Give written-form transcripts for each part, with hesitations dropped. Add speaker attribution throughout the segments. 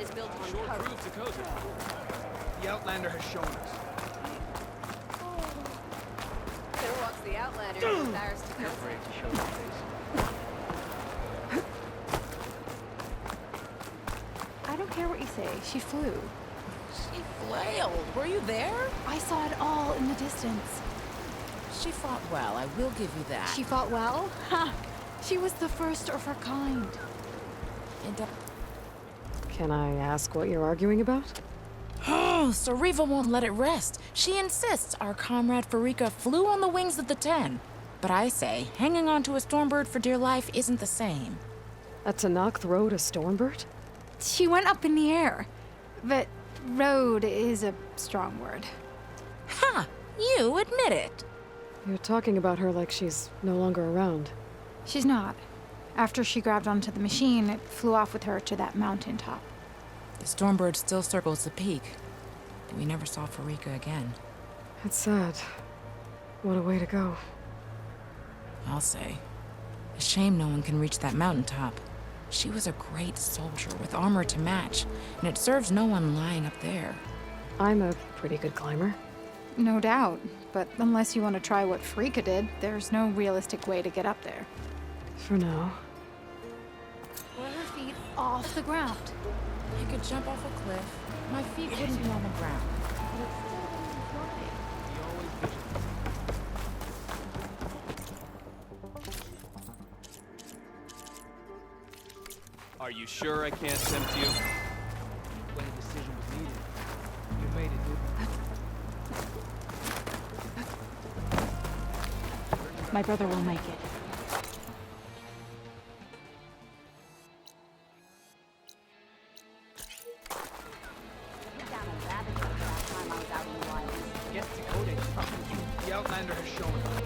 Speaker 1: is built on courage.
Speaker 2: The Outlander has shown us.
Speaker 1: There walks the Outlander who's embarrassed to go.
Speaker 3: Afraid to show your face.
Speaker 4: I don't care what you say. She flew.
Speaker 5: She flailed. Were you there?
Speaker 4: I saw it all in the distance.
Speaker 5: She fought well, I will give you that.
Speaker 4: She fought well? Ha! She was the first of her kind.
Speaker 5: And,
Speaker 6: Can I ask what you're arguing about?
Speaker 5: oh, Sariva won't let it rest. She insists our comrade Farika flew on the wings of the 10. But I say, hanging onto a Stormbird for dear life isn't the same.
Speaker 6: A Tanakh rode a Stormbird?
Speaker 4: She went up in the air. But rode is a strong word.
Speaker 5: Ha! You admit it.
Speaker 6: You're talking about her like she's no longer around.
Speaker 4: She's not. After she grabbed onto the machine, it flew off with her to that mountain top.
Speaker 5: The Stormbird still circles the peak. But we never saw Farika again.
Speaker 6: It's sad. What a way to go.
Speaker 5: I'll say. A shame no one can reach that mountaintop. She was a great soldier with armor to match, and it serves no one lying up there.
Speaker 6: I'm a pretty good climber.
Speaker 4: No doubt. But unless you want to try what Farika did, there's no realistic way to get up there.
Speaker 6: For now.
Speaker 4: Put her feet off the ground.
Speaker 5: I could jump off a cliff. My feet wouldn't be on the ground.
Speaker 7: Are you sure I can't tempt you?
Speaker 2: When a decision was needed, you made it, dude.
Speaker 4: My brother will make it.
Speaker 2: Get decoded. The Outlander has shown us.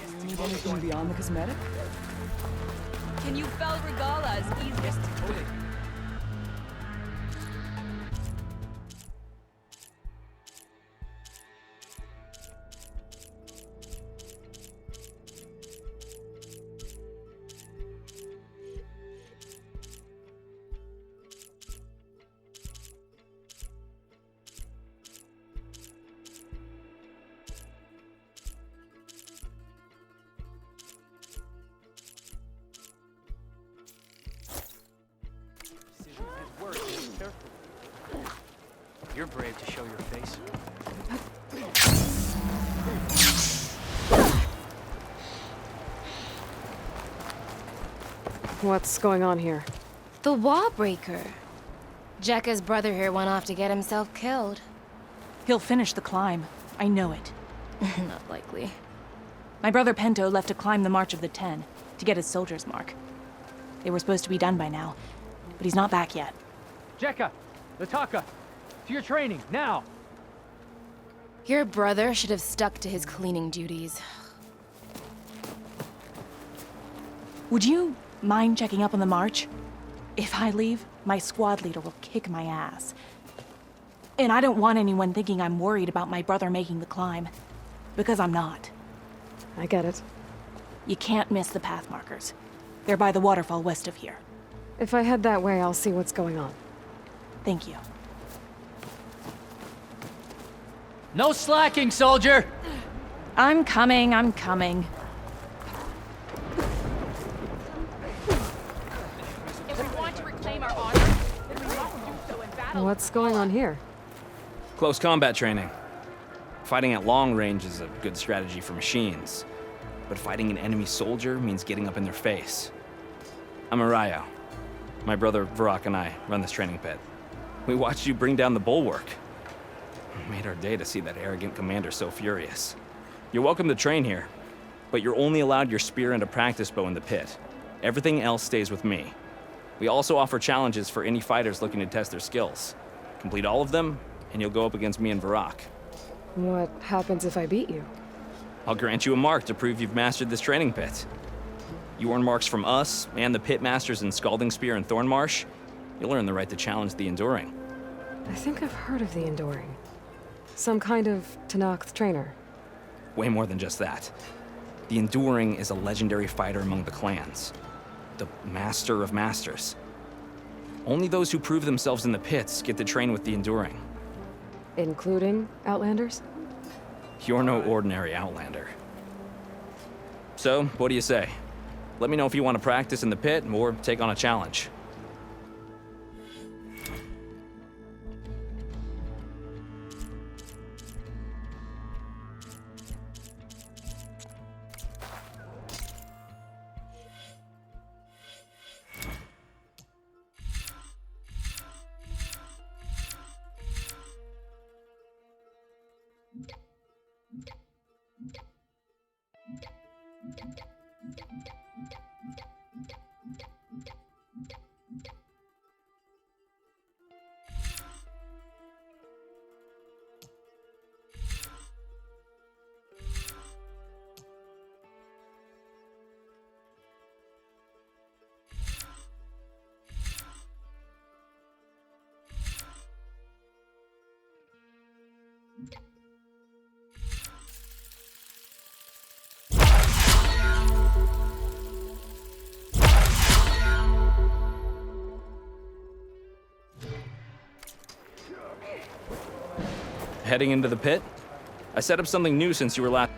Speaker 8: You need anything beyond the cosmetic?
Speaker 1: Can you fell regala as easy as
Speaker 2: Decoded.
Speaker 3: You're brave to show your face.
Speaker 6: What's going on here?
Speaker 9: The wall breaker. Jekka's brother here went off to get himself killed.
Speaker 8: He'll finish the climb. I know it.
Speaker 9: Not likely.
Speaker 8: My brother Pento left to climb the March of the 10 to get his soldier's mark. They were supposed to be done by now, but he's not back yet.
Speaker 2: Jekka! Lataka! To your training, now!
Speaker 9: Your brother should have stuck to his cleaning duties.
Speaker 8: Would you mind checking up on the march? If I leave, my squad leader will kick my ass. And I don't want anyone thinking I'm worried about my brother making the climb. Because I'm not.
Speaker 6: I get it.
Speaker 8: You can't miss the path markers. They're by the waterfall west of here.
Speaker 6: If I head that way, I'll see what's going on.
Speaker 8: Thank you.
Speaker 3: No slacking, soldier!
Speaker 8: I'm coming, I'm coming.
Speaker 1: If we want to reclaim our honor, then we must do so in battle.
Speaker 6: What's going on here?
Speaker 7: Close combat training. Fighting at long range is a good strategy for machines, but fighting an enemy soldier means getting up in their face. I'm Arayo. My brother Varrock and I run this training pit. We watched you bring down the bulwark. It made our day to see that arrogant commander so furious. You're welcome to train here, but you're only allowed your spear and a practice bow in the pit. Everything else stays with me. We also offer challenges for any fighters looking to test their skills. Complete all of them, and you'll go up against me and Varrock.
Speaker 6: What happens if I beat you?
Speaker 7: I'll grant you a mark to prove you've mastered this training pit. You earn marks from us and the pit masters in Scalding Spear and Thornmarsh. You'll earn the right to challenge the Enduring.
Speaker 6: I think I've heard of the Enduring. Some kind of Tenakth trainer.
Speaker 7: Way more than just that. The Enduring is a legendary fighter among the clans. The Master of Masters. Only those who prove themselves in the pits get to train with the Enduring.
Speaker 6: Including Outlanders?
Speaker 7: You're no ordinary Outlander. So, what do you say? Let me know if you want to practice in the pit or take on a challenge. Heading into the pit? I set up something new since you were last.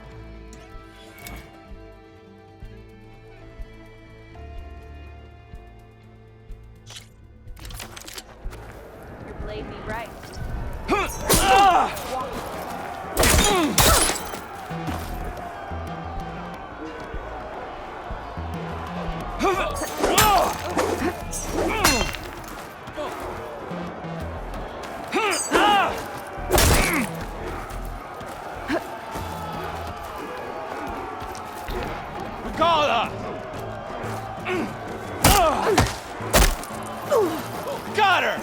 Speaker 1: Your blade be right.
Speaker 3: Got her!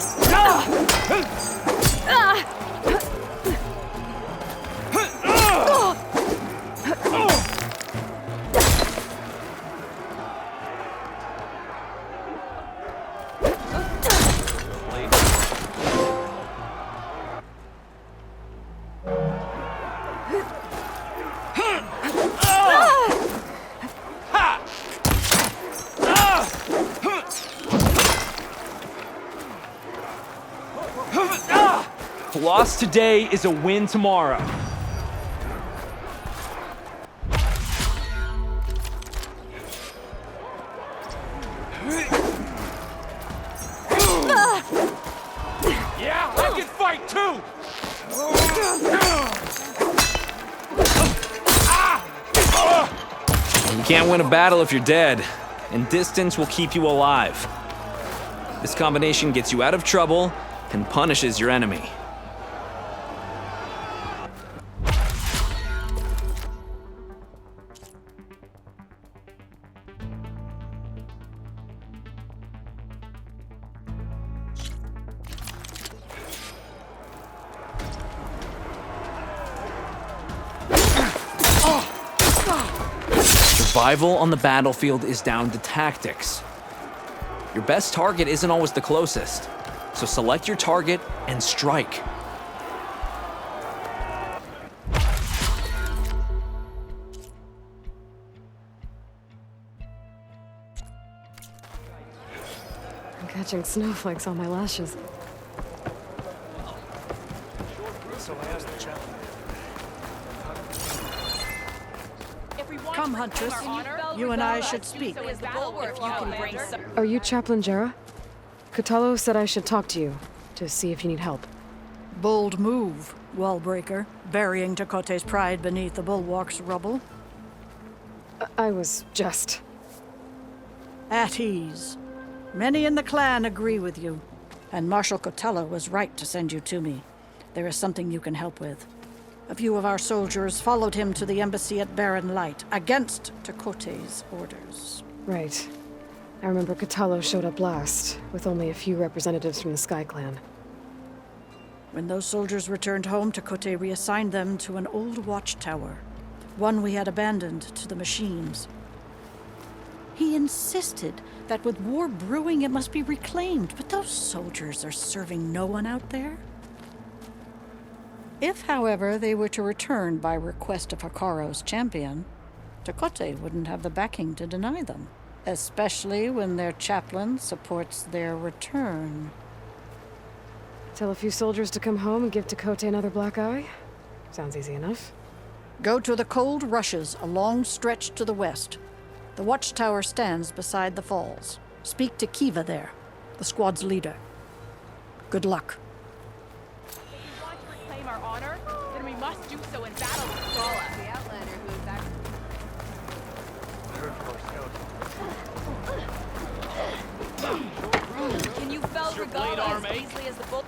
Speaker 3: Loss today is a win tomorrow. Yeah, I can fight too!
Speaker 7: You can't win a battle if you're dead, and distance will keep you alive. This combination gets you out of trouble and punishes your enemy. Survival on the battlefield is down to tactics. Your best target isn't always the closest, so select your target and strike.
Speaker 6: I'm catching snowflakes on my lashes.
Speaker 1: Come, Huntress.
Speaker 10: You and I should speak.
Speaker 6: Are you Chaplain Jera? Kutalo said I should talk to you, to see if you need help.
Speaker 10: Bold move, Wallbreaker, burying Tekote's pride beneath the bulwark's rubble.
Speaker 6: I was just...
Speaker 10: At ease. Many in the clan agree with you, and Marshal Kutalo was right to send you to me. There is something you can help with. A few of our soldiers followed him to the embassy at Barren Light, against Tekote's orders.
Speaker 6: Right. I remember Kutalo showed up last, with only a few representatives from the Sky Clan.
Speaker 10: When those soldiers returned home, Takote reassigned them to an old watchtower, one we had abandoned to the machines. He insisted that with war brewing it must be reclaimed, but those soldiers are serving no one out there. If, however, they were to return by request of Hikaro's champion, Takote wouldn't have the backing to deny them, especially when their chaplain supports their return.
Speaker 6: Tell a few soldiers to come home and give Takote another black eye? Sounds easy enough.
Speaker 10: Go to the cold rushes, a long stretch to the west. The watchtower stands beside the falls. Speak to Kiva there, the squad's leader. Good luck.
Speaker 1: If we want to reclaim our honor, then we must do so in battle with Gala. The Outlander who is back. Can you fell Regala as easily as the bull?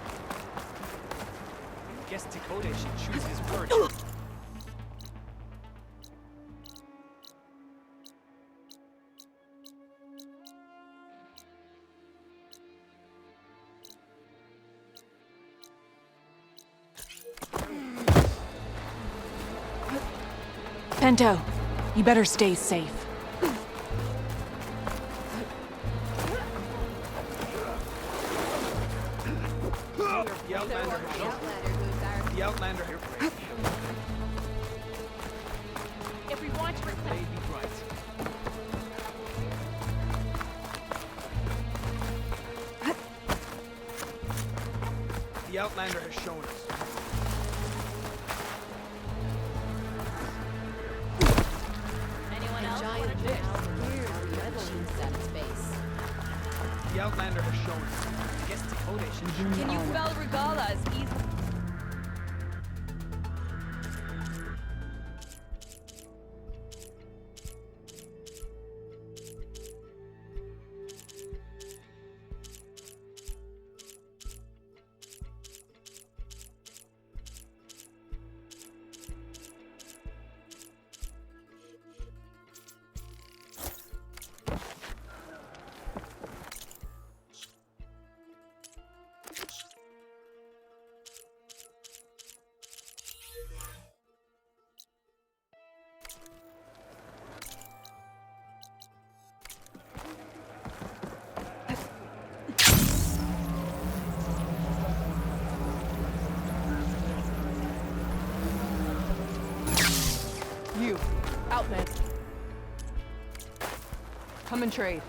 Speaker 2: Guess Dakota should choose his words.
Speaker 8: Pento, you better stay safe.
Speaker 2: The Outlander here.
Speaker 1: If we want to reclaim.
Speaker 2: May be right. The Outlander has shown us.
Speaker 1: Anyone else want to do
Speaker 2: The Outlander has shown us. I guess Dakota should choose.
Speaker 1: Can you fell Regala as easily?
Speaker 11: You, Outman. Come and trade.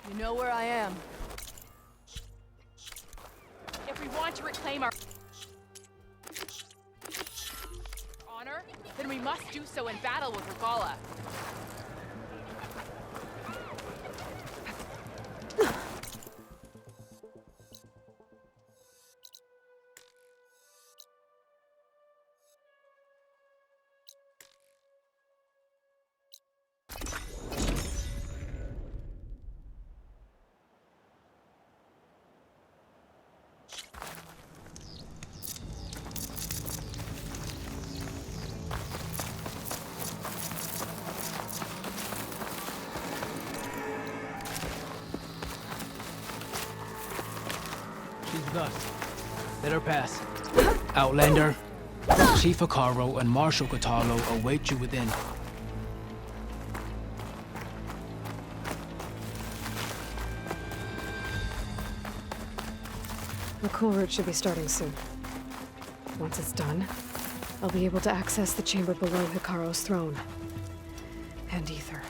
Speaker 11: You know where I am.
Speaker 1: If we want to reclaim our honor, then we must do so in battle with Regala.
Speaker 2: She's with us. Let her pass. Outlander, Chief Hikaro and Marshal Katalo await you within.
Speaker 6: The cool route should be starting soon. Once it's done, I'll be able to access the chamber below Hikaro's throne. And Ether.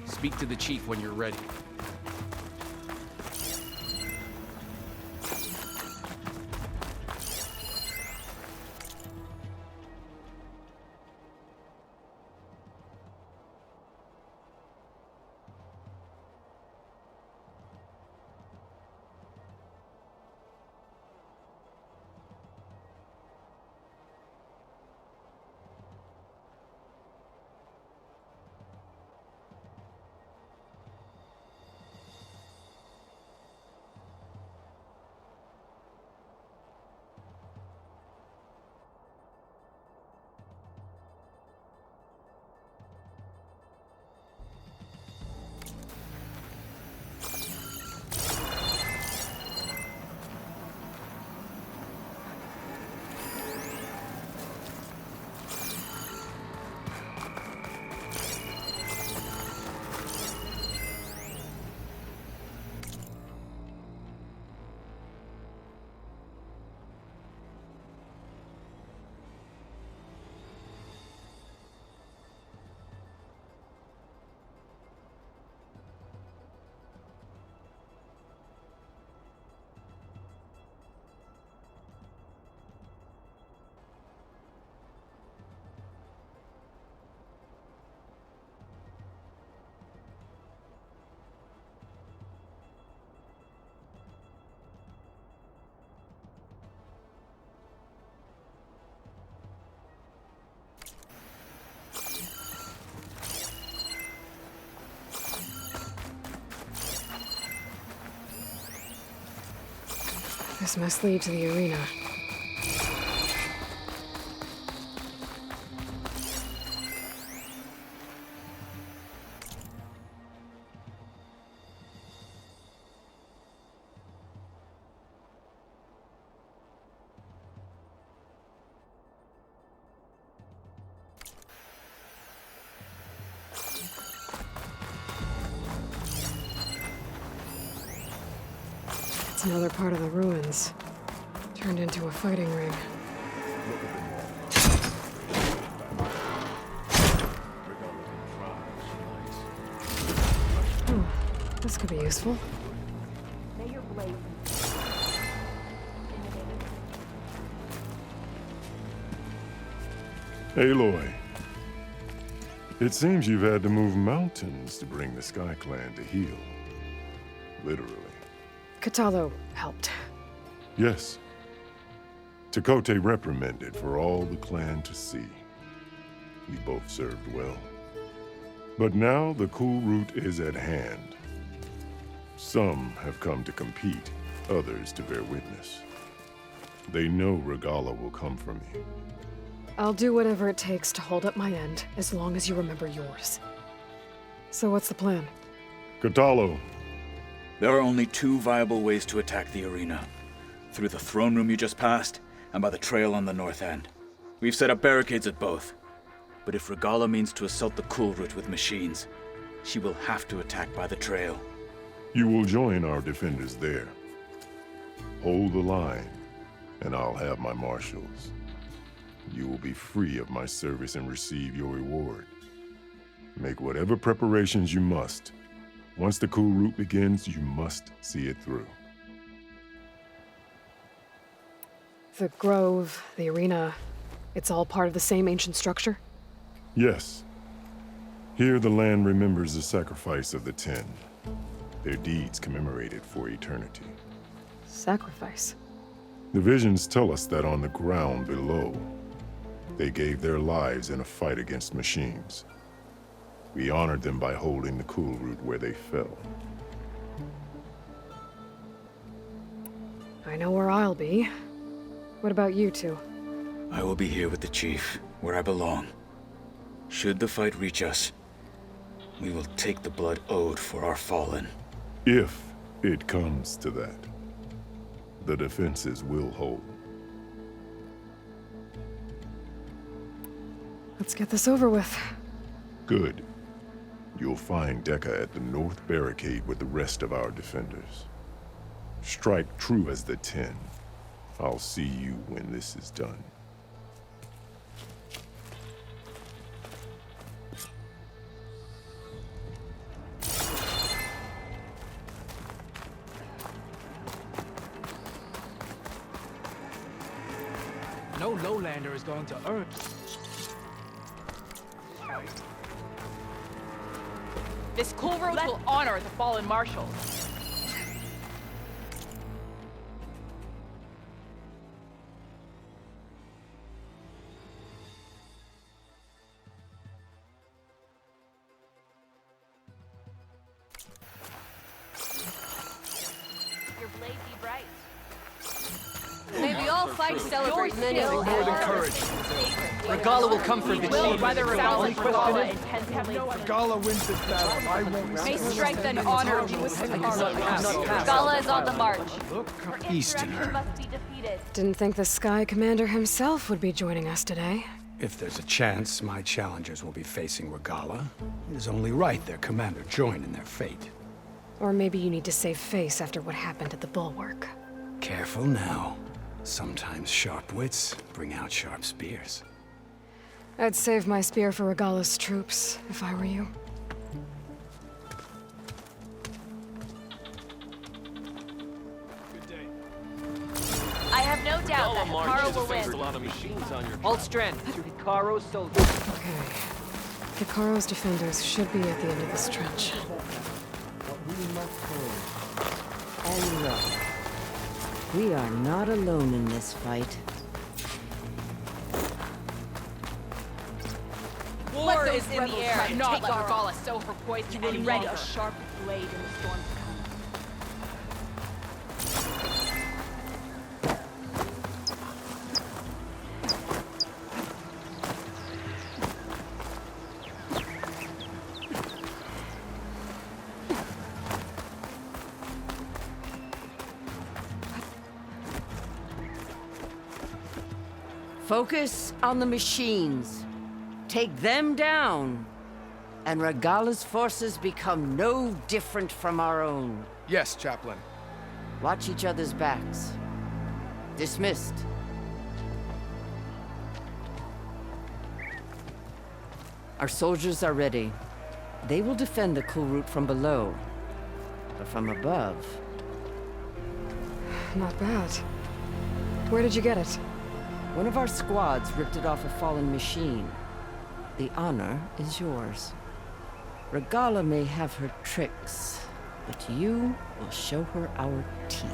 Speaker 3: Speak to the chief when you're ready.
Speaker 6: This must lead to the arena. Another part of the ruins. Turned into a fighting ring. This could be useful.
Speaker 12: Aloy. It seems you've had to move mountains to bring the Sky Clan to heal. Literally.
Speaker 6: Kotallo helped.
Speaker 12: Yes. Tekote reprimanded for all the clan to see. We both served well. But now the cool route is at hand. Some have come to compete, others to bear witness. They know Regalla will come for me.
Speaker 6: I'll do whatever it takes to hold up my end, as long as you remember yours. So what's the plan?
Speaker 12: Kotallo.
Speaker 13: There are only two viable ways to attack the arena. Through the throne room you just passed, and by the trail on the north end. We've set up barricades at both. But if Regalla means to assault the cool route with machines, she will have to attack by the trail.
Speaker 12: You will join our defenders there. Hold the line, and I'll have my marshals. You will be free of my service and receive your reward. Make whatever preparations you must. Once the cool route begins, you must see it through.
Speaker 6: The grove, the arena, it's all part of the same ancient structure?
Speaker 12: Yes. Here the land remembers the sacrifice of the 10. Their deeds commemorated for eternity.
Speaker 6: Sacrifice?
Speaker 12: The visions tell us that on the ground below, they gave their lives in a fight against machines. We honored them by holding the cool route where they fell.
Speaker 6: I know where I'll be. What about you two?
Speaker 13: I will be here with the chief, where I belong. Should the fight reach us, we will take the blood owed for our fallen.
Speaker 12: If it comes to that, the defenses will hold.
Speaker 6: Let's get this over with.
Speaker 12: Good. You'll find Dekka at the north barricade with the rest of our defenders. Strike true as the 10. I'll see you when this is done.
Speaker 2: No lowlander is going to earn.
Speaker 1: This cool road will honor the fallen marshals. Your blade be bright.
Speaker 11: May we all fight, celebrate, and then
Speaker 1: Your
Speaker 11: more
Speaker 1: than
Speaker 3: courage.
Speaker 1: Regalla
Speaker 3: will come for the
Speaker 1: will,
Speaker 3: chief.
Speaker 1: whether it sounds like Regalla intends to lead.
Speaker 3: Regalla wins this battle. I won't.
Speaker 11: May strength and honor be with Regalla is on the march.
Speaker 14: Easterner.
Speaker 1: Must be defeated.
Speaker 6: Didn't think the Sky Commander himself would be joining us today.
Speaker 14: If there's a chance my challengers will be facing Regalla, it is only right their commander join in their fate.
Speaker 6: Or maybe you need to save face after what happened at the Bulwark.
Speaker 14: Careful now. Sometimes sharp wits bring out sharp spears.
Speaker 6: I'd save my spear for Regalla's troops, if I were you.
Speaker 1: I have no doubt that Hikaru will win.
Speaker 3: A lot of machines on your
Speaker 11: Hold strength to Hikaru's soldiers.
Speaker 6: Okay. Hikaru's defenders should be at the end of this trench.
Speaker 15: And look, we are not alone in this fight.
Speaker 1: War is in the air, and not let Regalla sow her poison any
Speaker 8: ready
Speaker 1: longer.
Speaker 8: a sharp blade in the storm to come.
Speaker 15: Focus on the machines. Take them down, and Regala's forces become no different from our own.
Speaker 3: Yes, Chaplain.
Speaker 15: Watch each other's backs. Dismissed. Our soldiers are ready. They will defend the cool route from below. But from above...
Speaker 6: Not bad. Where did you get it?
Speaker 15: One of our squads ripped it off a fallen machine. The honor is yours. Regala may have her tricks, but you will show her our teeth.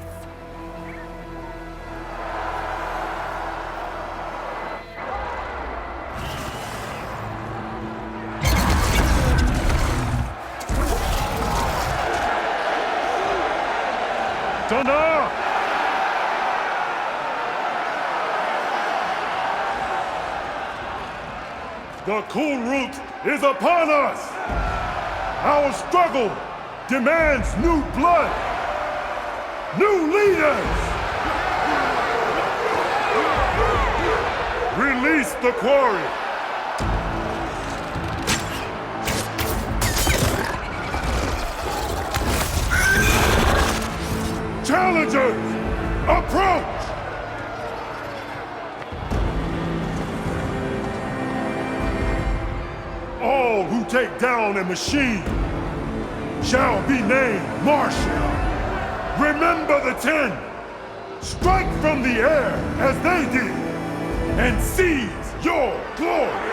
Speaker 12: Thunder! The cool route is upon us! Our struggle demands new blood! New leaders! Release the quarry! Challengers, approach! All who take down a machine shall be named martial. Remember the 10. Strike from the air as they did and seize your glory.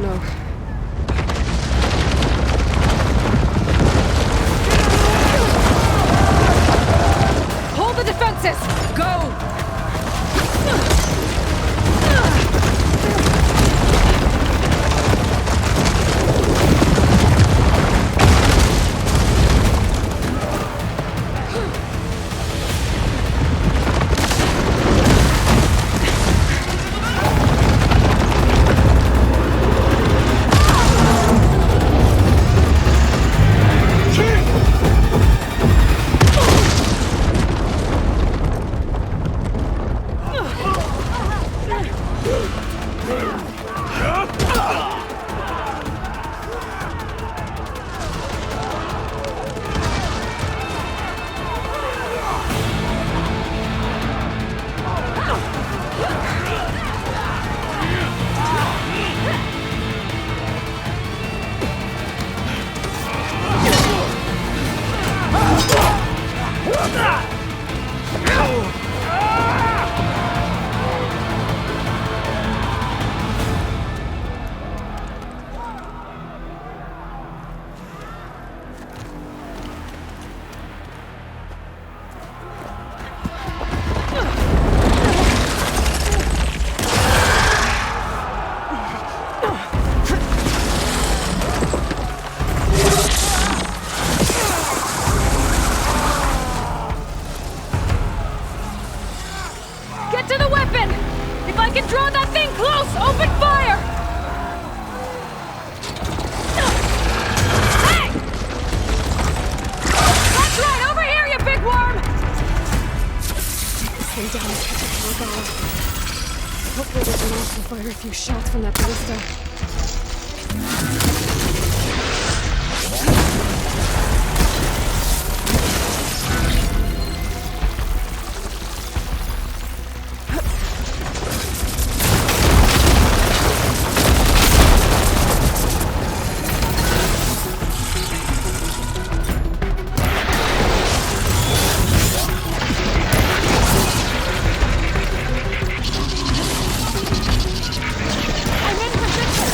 Speaker 6: don't know.
Speaker 1: Hold the defenses! Go!
Speaker 6: Hopefully they can also fire a few shots from that ballista.
Speaker 1: I'm in position!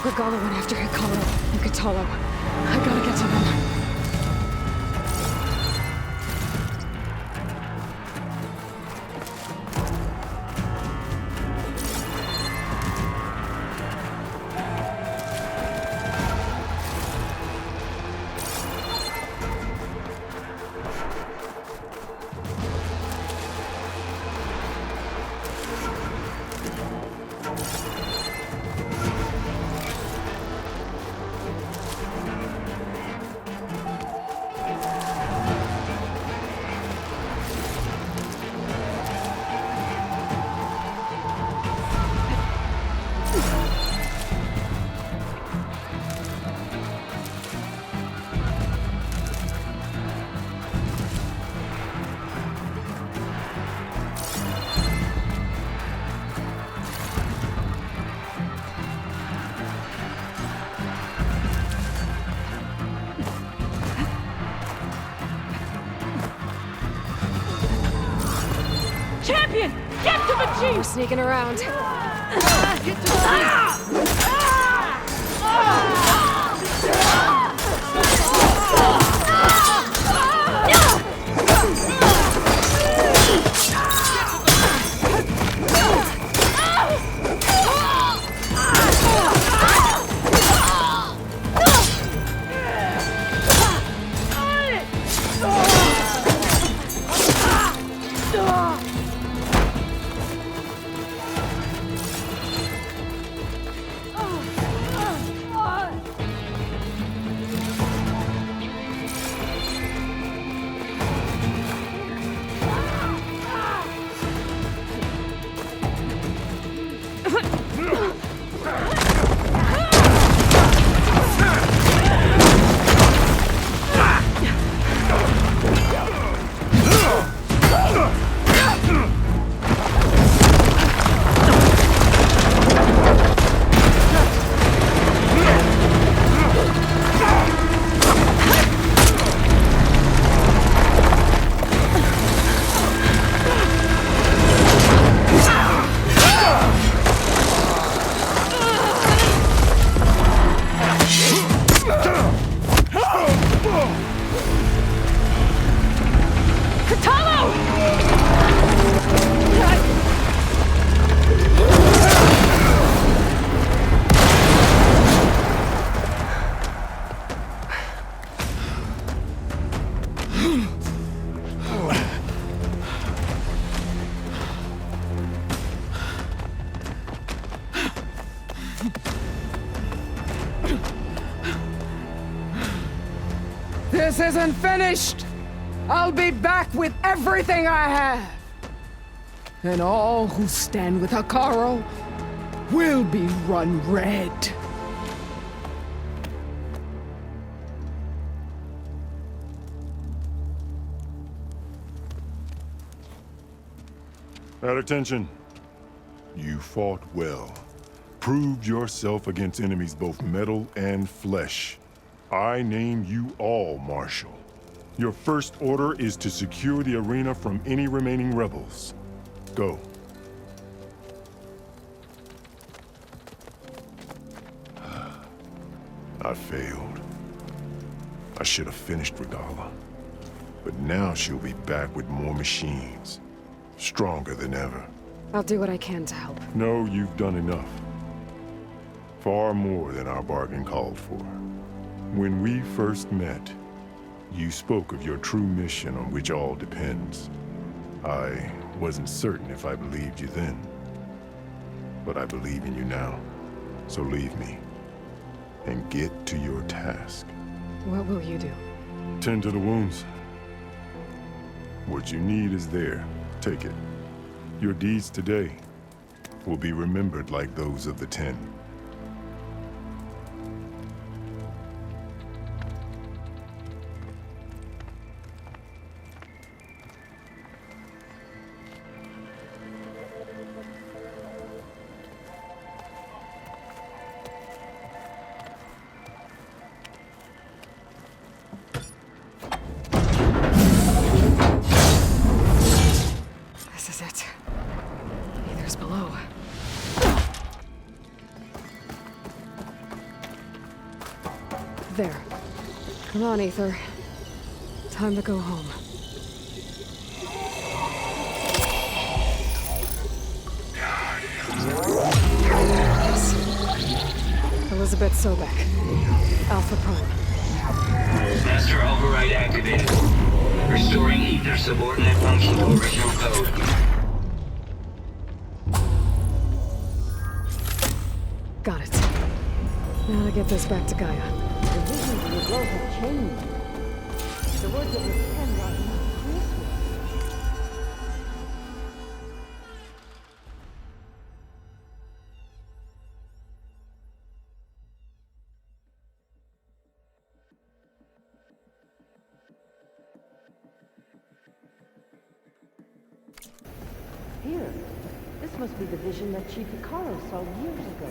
Speaker 6: Regala went after Hikaru and Katalo. I gotta get to them.
Speaker 1: Champion! Get to the chief!
Speaker 6: We're sneaking around.
Speaker 1: Get to the
Speaker 16: This isn't finished! I'll be back with everything I have! And all who stand with Hikaru will be run red.
Speaker 12: At attention. You fought well. Proved yourself against enemies both metal and flesh. I name you all Marshal. Your first order is to secure the arena from any remaining rebels. Go. I failed. I should have finished Regala. But now she'll be back with more machines. Stronger than ever.
Speaker 6: I'll do what I can to help.
Speaker 12: No, you've done enough. Far more than our bargain called for. When we first met, you spoke of your true mission on which all depends. I wasn't certain if I believed you then. But I believe in you now. So leave me. And get to your task.
Speaker 6: What will you do?
Speaker 12: Tend to the wounds. What you need is there. Take it. Your deeds today will be remembered like those of the 10.
Speaker 6: Hold on, Ether. Time to go home. Yes. Elizabeth Sobek. Alpha Prime.
Speaker 17: Master override activated. Restoring Ether subordinate function to original code.
Speaker 6: Got it. Now to get this back to Gaia.
Speaker 15: The visions of the globe have changed. The words of the pen are not truthful. Here, this must be the vision that Chief Hikaru saw years ago.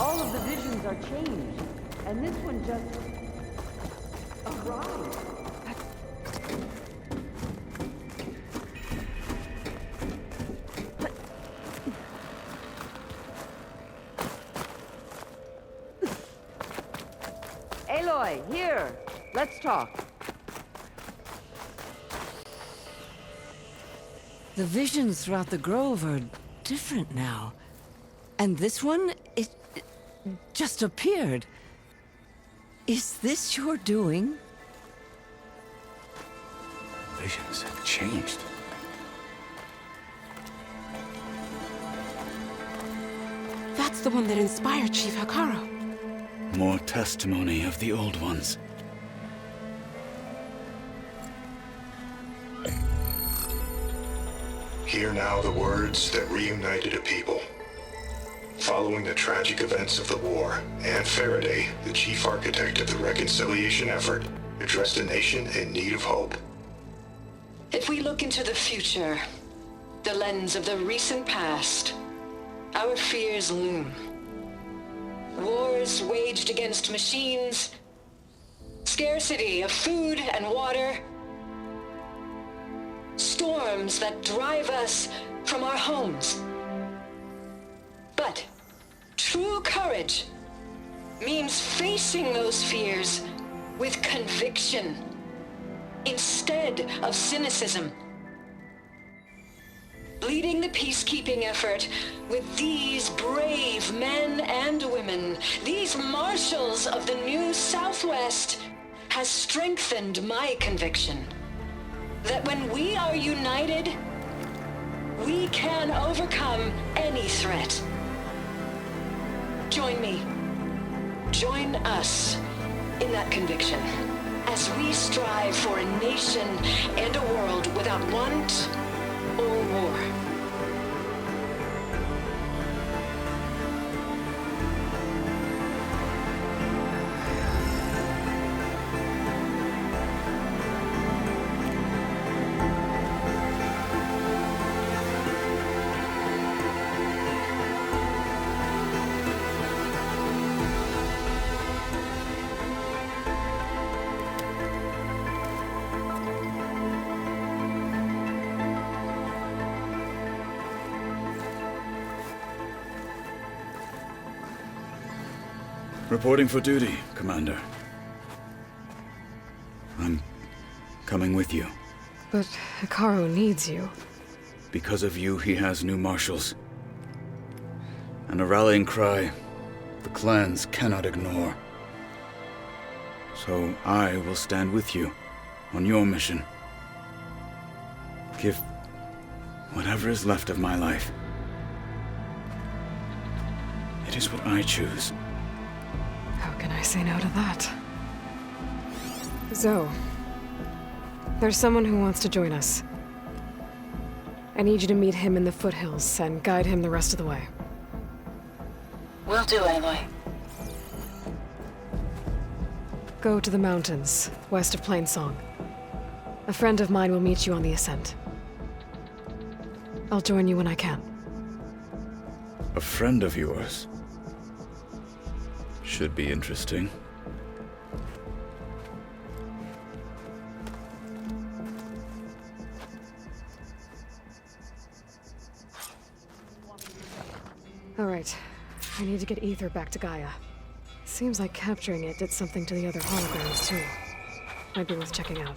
Speaker 15: All of the visions are changed, and this one just arrived. Aloy, here. Let's talk. The visions throughout the grove are different now. And this one, it just appeared. Is this your doing?
Speaker 14: Visions have changed.
Speaker 18: That's the one that inspired Chief Hikaru.
Speaker 13: More testimony of the old ones.
Speaker 19: Hear now the words that reunited a people. Following the tragic events of the war, Anne Faraday, the chief architect of the reconciliation effort, addressed a nation in need of hope.
Speaker 20: If we look into the future, the lens of the recent past, our fears loom. Wars waged against machines, scarcity of food and water, storms that drive us from our homes. But true courage means facing those fears with conviction instead of cynicism. Leading the peacekeeping effort with these brave men and women, these marshals of the new Southwest, has strengthened my conviction that when we are united, we can overcome any threat. Join me. Join us in that conviction as we strive for a nation and a world without want or war.
Speaker 13: Reporting for duty, Commander. I'm coming with you.
Speaker 6: But Hikaru needs you.
Speaker 13: Because of you, he has new marshals. And a rallying cry the clans cannot ignore. So I will stand with you on your mission. Give whatever is left of my life. It is what I choose.
Speaker 6: How can I say no to that? Zoe, there's someone who wants to join us. I need you to meet him in the foothills and guide him the rest of the way.
Speaker 9: Will do, Aloy.
Speaker 6: Go to the mountains, west of Plainsong. A friend of mine will meet you on the ascent. I'll join you when I can.
Speaker 13: A friend of yours? Should be interesting.
Speaker 6: All right. I need to get Ether back to Gaia. Seems like capturing it did something to the other holograms, too. Might be worth checking out.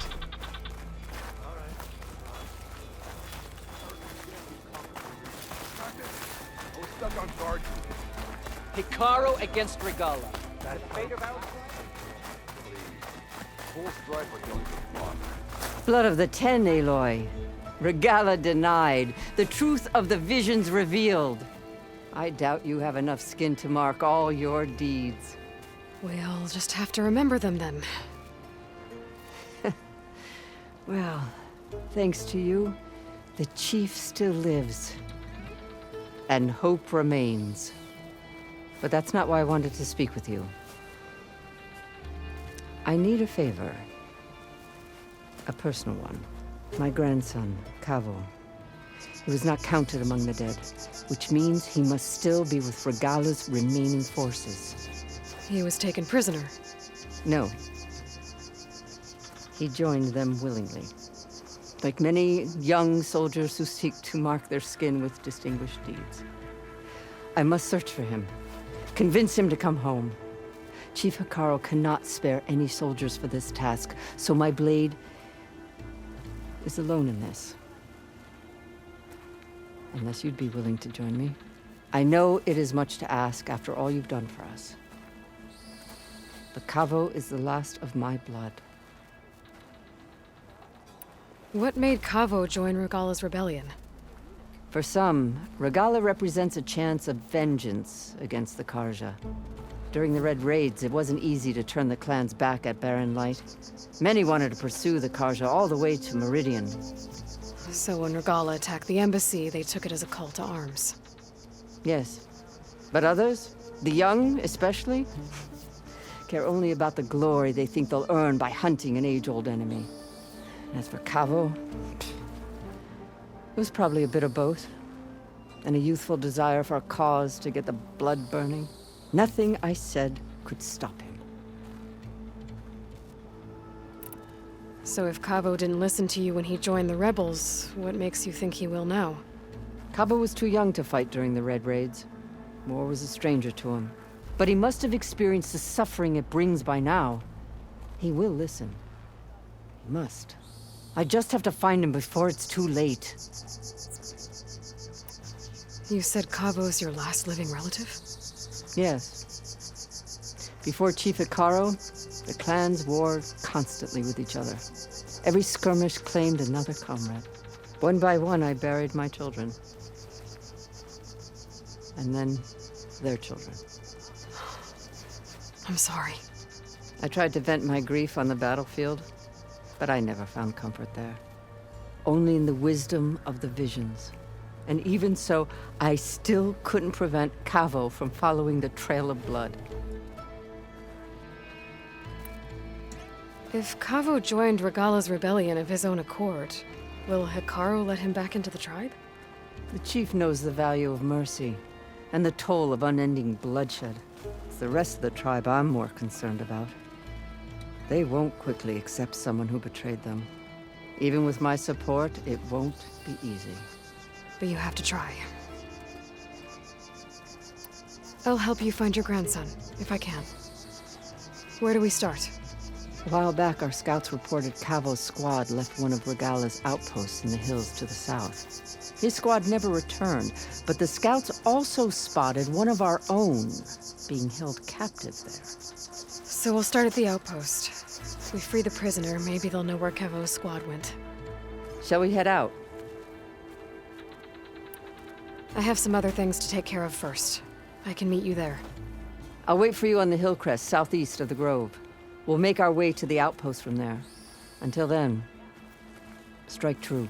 Speaker 3: Stuck on guard.
Speaker 11: Hikaru against Regala. That fate of our
Speaker 3: Full strike or going to block.
Speaker 15: Blood of the Ten, Aloy. Regala denied. The truth of the visions revealed. I doubt you have enough skin to mark all your deeds.
Speaker 6: We'll just have to remember them then.
Speaker 15: Well, thanks to you, the chief still lives. And hope remains. But that's not why I wanted to speak with you. I need a favor. A personal one. My grandson, Kavo. He was not counted among the dead, which means he must still be with Regala's remaining forces.
Speaker 6: He was taken prisoner.
Speaker 15: No. He joined them willingly. Like many young soldiers who seek to mark their skin with distinguished deeds. I must search for him. Convince him to come home. Chief Hikaru cannot spare any soldiers for this task, so my blade is alone in this. Unless you'd be willing to join me. I know it is much to ask after all you've done for us. But Kavo is the last of my blood.
Speaker 6: What made Kavo join Regala's rebellion?
Speaker 15: For some, Regala represents a chance of vengeance against the Karja. During the Red Raids, it wasn't easy to turn the clan's back at Barren Light. Many wanted to pursue the Karja all the way to Meridian.
Speaker 6: So when Regala attacked the embassy, they took it as a call to arms.
Speaker 15: Yes. But others, the young especially, care only about the glory they think they'll earn by hunting an age-old enemy. As for Kavo, it was probably a bit of both. And a youthful desire for a cause to get the blood burning. Nothing I said could stop him.
Speaker 6: So if Kavo didn't listen to you when he joined the rebels, what makes you think he will now?
Speaker 15: Kavo was too young to fight during the Red Raids. War was a stranger to him. But he must have experienced the suffering it brings by now. He will listen. He must. I just have to find him before it's too late.
Speaker 6: You said Kavo's your last living relative?
Speaker 15: Yes. Before Chief Hikaru, the clans warred constantly with each other. Every skirmish claimed another comrade. One by one, I buried my children. And then their children.
Speaker 6: I'm sorry.
Speaker 15: I tried to vent my grief on the battlefield, but I never found comfort there. Only in the wisdom of the visions. And even so, I still couldn't prevent Kavo from following the trail of blood.
Speaker 6: If Kavo joined Regala's rebellion of his own accord, will Hikaru let him back into the tribe?
Speaker 15: The chief knows the value of mercy, and the toll of unending bloodshed. It's the rest of the tribe I'm more concerned about. They won't quickly accept someone who betrayed them. Even with my support, it won't be easy.
Speaker 6: But you have to try. I'll help you find your grandson, if I can. Where do we start?
Speaker 15: A while back, our scouts reported Kavo's squad left one of Regala's outposts in the hills to the south. His squad never returned, but the scouts also spotted one of our own being held captive there.
Speaker 6: So we'll start at the outpost. If we free the prisoner, maybe they'll know where Kavo's squad went.
Speaker 15: Shall we head out?
Speaker 6: I have some other things to take care of first. I can meet you there.
Speaker 15: I'll wait for you on the hill crest southeast of the grove. We'll make our way to the outpost from there. Until then, strike true.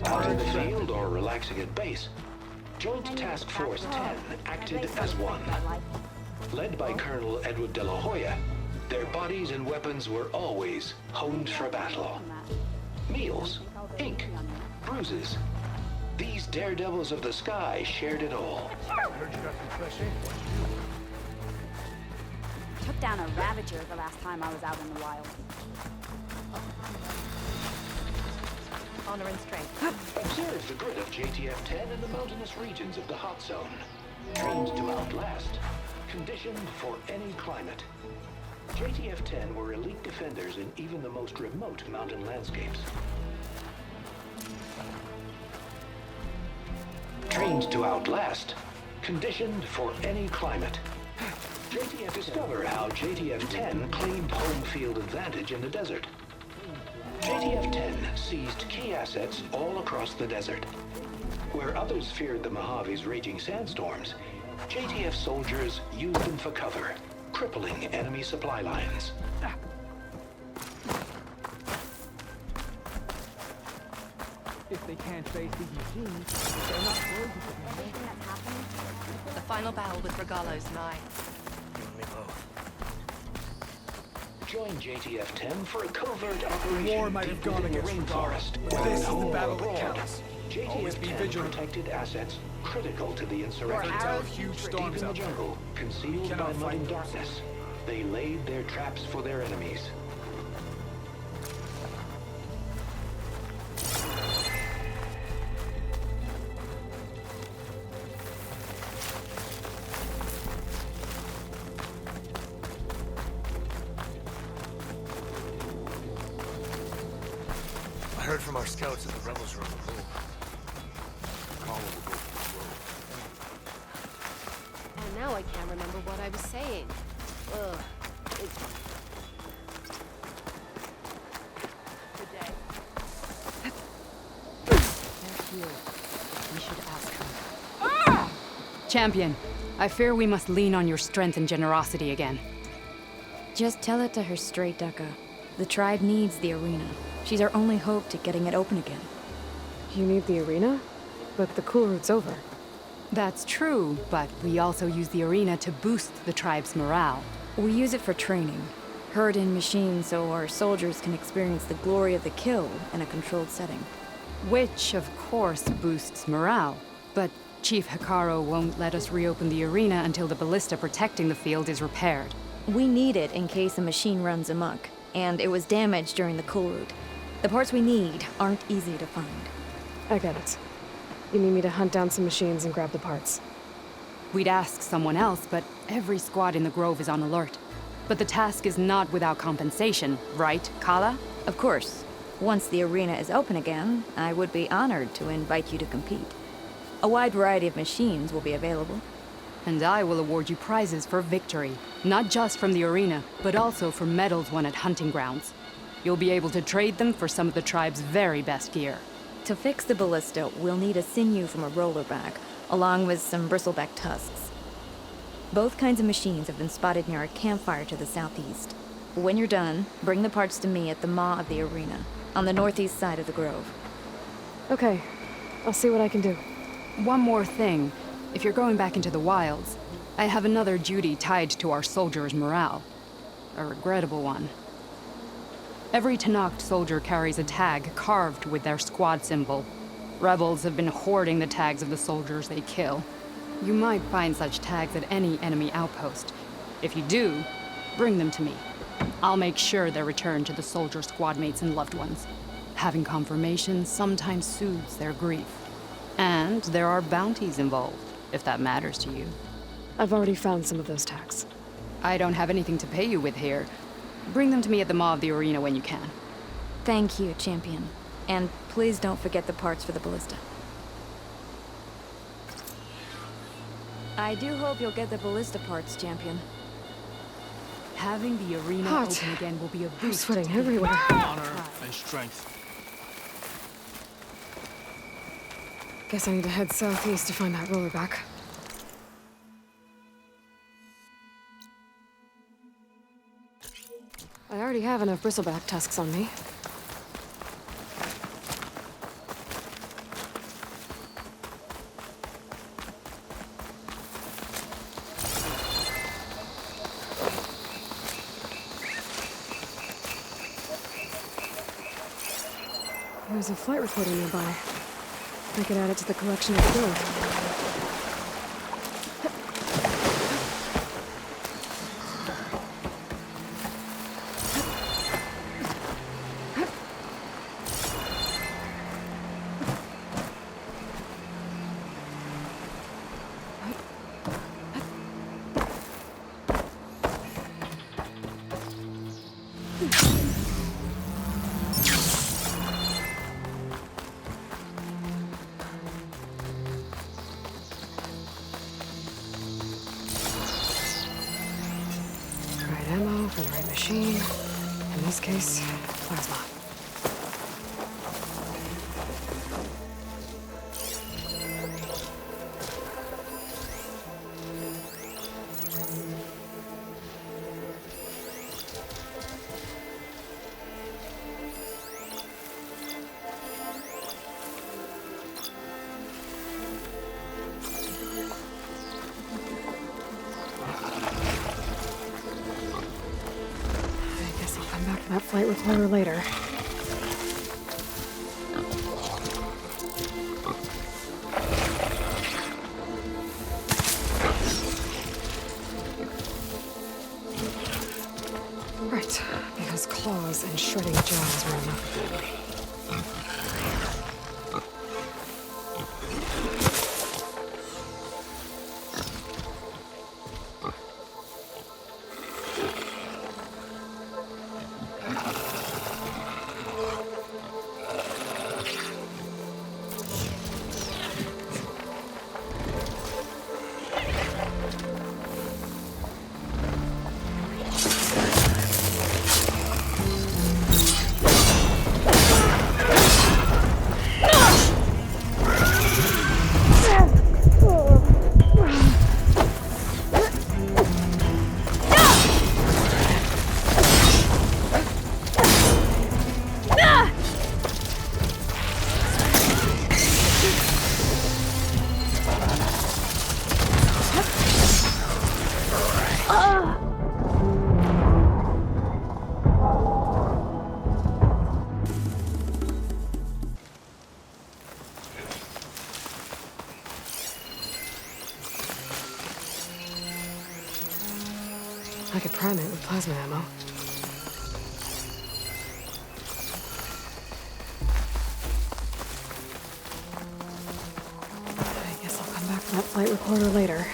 Speaker 21: Out in the field or relaxing at base, Joint Task Force 10 acted as one. Led by Colonel Edward de la Hoya, their bodies and weapons were always honed for battle. Meals, ink, bruises. These daredevils of the sky shared it all.
Speaker 22: Took down a ravager the last time I was out in the wild.
Speaker 11: honor and strength.
Speaker 21: Observe the grid of JTF-10 in the mountainous regions of the hot zone. Trained to outlast. Conditioned for any climate. JTF-10 were elite defenders in even the most remote mountain landscapes. Trained to outlast. Conditioned for any climate. JTF discover how JTF-10 claimed home field advantage in the desert. JTF-10 seized key assets all across the desert. Where others feared the Mojave's raging sandstorms, JTF soldiers used them for cover, crippling enemy supply lines.
Speaker 2: If they can't face these machines, they're not worthy of me.
Speaker 11: Everything that's happening, the final battle with Regalo's nigh.
Speaker 3: You and me both.
Speaker 21: Join JTF-10 for a covert operation
Speaker 2: war might have gone
Speaker 21: deep in the
Speaker 2: against
Speaker 21: rainforest.
Speaker 2: Regala, but this is the
Speaker 21: Or
Speaker 2: battle that
Speaker 21: abroad.
Speaker 2: counts. Always be
Speaker 21: JTF-10
Speaker 2: vigilant.
Speaker 21: protected assets critical to the insurrection.
Speaker 2: Until huge
Speaker 21: Deep
Speaker 2: storms
Speaker 21: in the
Speaker 2: out there.
Speaker 21: jungle, concealed by
Speaker 2: cannot
Speaker 21: mud and
Speaker 2: fight
Speaker 21: darkness, they laid their traps for their enemies.
Speaker 3: I heard from our scouts that the rebels are on the move. Carl will go for the road.
Speaker 9: And now I can't remember what I was saying. Ugh.
Speaker 5: We should ask her. Champion, I fear we must lean on your strength and generosity again.
Speaker 22: Just tell it to her straight, Ducka. The tribe needs the arena. She's our only hope to getting it open again.
Speaker 6: You need the arena? But the cool route's over.
Speaker 5: That's true, but we also use the arena to boost the tribe's morale.
Speaker 22: We use it for training. Herd in machines so our soldiers can experience the glory of the kill in a controlled setting.
Speaker 5: Which, of course, boosts morale. But Chief Hikaru won't let us reopen the arena until the ballista protecting the field is repaired.
Speaker 22: We need it in case a machine runs amok, and it was damaged during the cool route. The parts we need aren't easy to find.
Speaker 6: I get it. You need me to hunt down some machines and grab the parts.
Speaker 5: We'd ask someone else, but every squad in the Grove is on alert. But the task is not without compensation, right, Kala?
Speaker 22: Of course. Once the arena is open again, I would be honored to invite you to compete. A wide variety of machines will be available.
Speaker 5: And I will award you prizes for victory, not just from the arena, but also for medals won at hunting grounds. You'll be able to trade them for some of the tribe's very best gear.
Speaker 22: To fix the ballista, we'll need a sinew from a rollerback, along with some bristleback tusks. Both kinds of machines have been spotted near a campfire to the southeast. When you're done, bring the parts to me at the maw of the arena, on the northeast side of the grove.
Speaker 6: Okay, I'll see what I can do.
Speaker 5: One more thing. If you're going back into the wilds, I have another duty tied to our soldiers' morale. A regrettable one. Every Tenakth soldier carries a tag carved with their squad symbol. Rebels have been hoarding the tags of the soldiers they kill. You might find such tags at any enemy outpost. If you do, bring them to me. I'll make sure they're returned to the soldier squad mates and loved ones. Having confirmation sometimes soothes their grief. And there are bounties involved, if that matters to you.
Speaker 6: I've already found some of those tags.
Speaker 5: I don't have anything to pay you with here. Bring them to me at the maw of the arena when you can.
Speaker 22: Thank you, Champion. And please don't forget the parts for the ballista. I do hope you'll get the ballista parts, Champion.
Speaker 5: Having the arena
Speaker 6: Hot.
Speaker 5: open again will be a boost.
Speaker 6: I'm sweating everywhere.
Speaker 2: Honor and strength.
Speaker 6: Guess I need to head southeast to find that rollerback. I already have enough bristleback tusks on me. There's a flight recorder nearby. I could add it to the collection at the Grove. for the right machine. In this case, plasma. That flight recorder later. Right, because claws and shredding jaws were enough. I could prime it with plasma ammo. I guess I'll come back for that flight recorder later.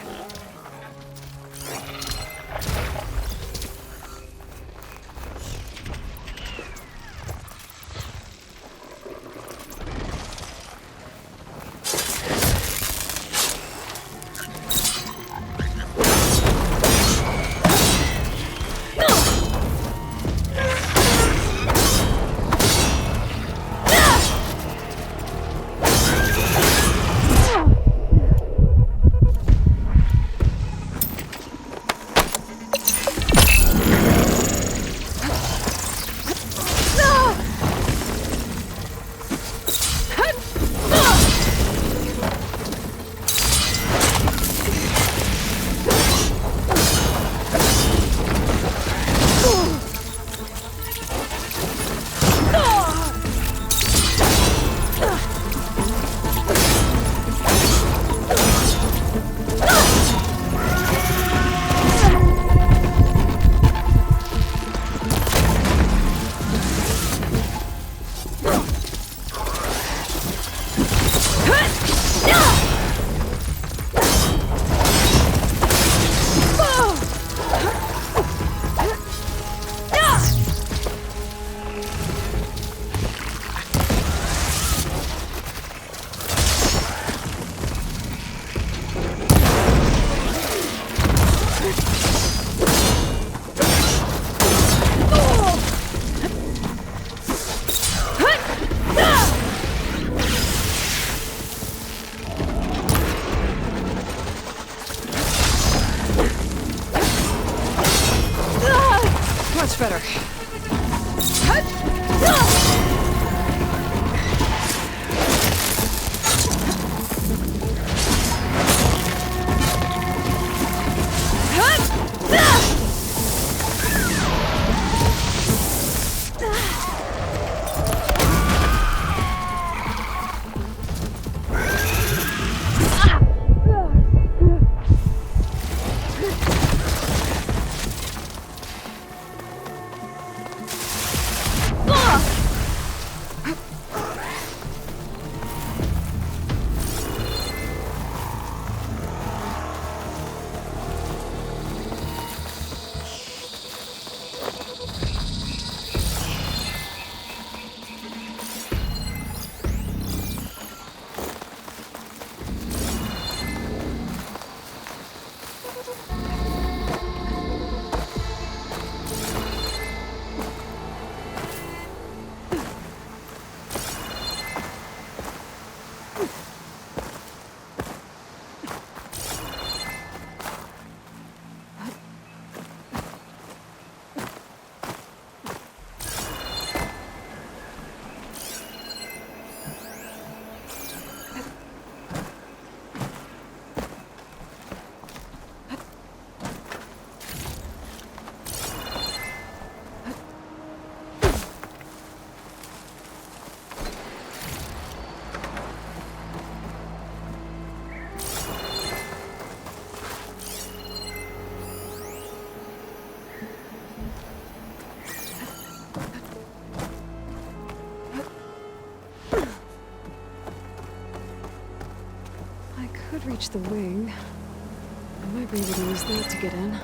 Speaker 6: could reach the wing. I might be able to use that to get in.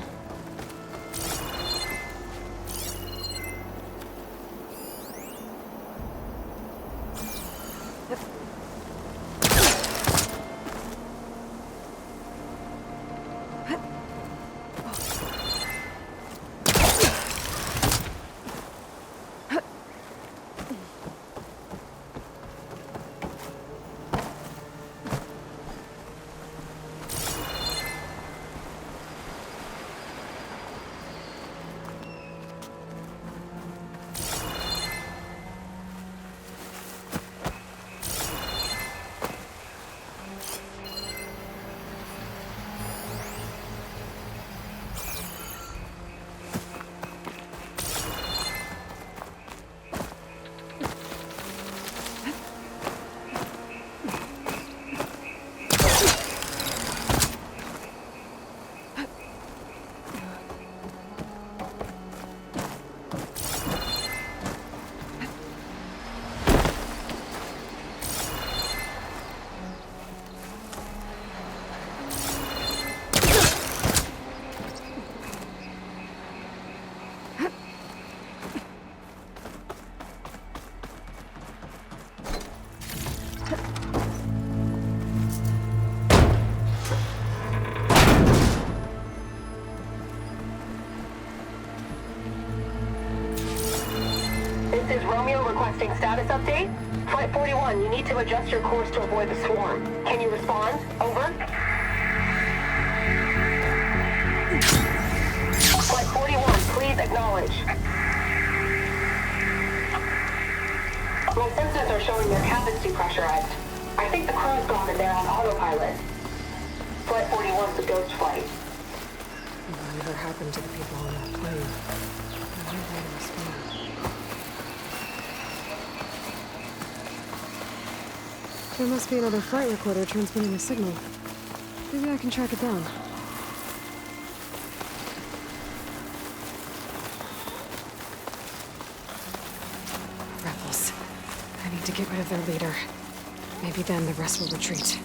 Speaker 20: This is Romeo requesting status update. Flight 41, you need to adjust your course to avoid the swarm. Can you respond? Over. Flight 41, please acknowledge. My sensors are showing their cabins depressurized. I think the crew's gone and they're on autopilot. Flight 41's a ghost flight.
Speaker 6: Whatever happened to the people on that plane? How did they respond? There must be another flight recorder transmitting a signal. Maybe I can track it down. Rebels. I need to get rid of their leader. Maybe then the rest will retreat.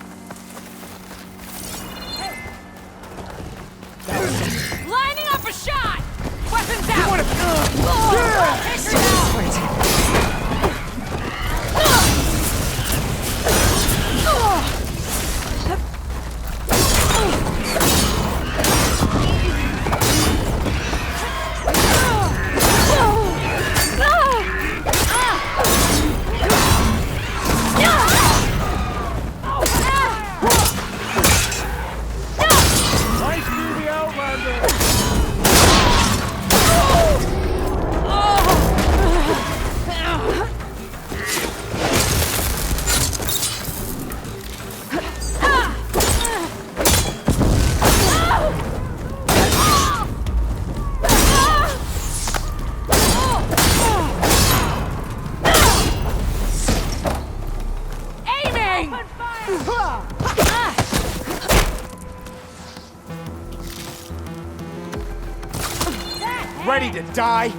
Speaker 1: Lining up a shot! Weapons out!
Speaker 4: Ready to die?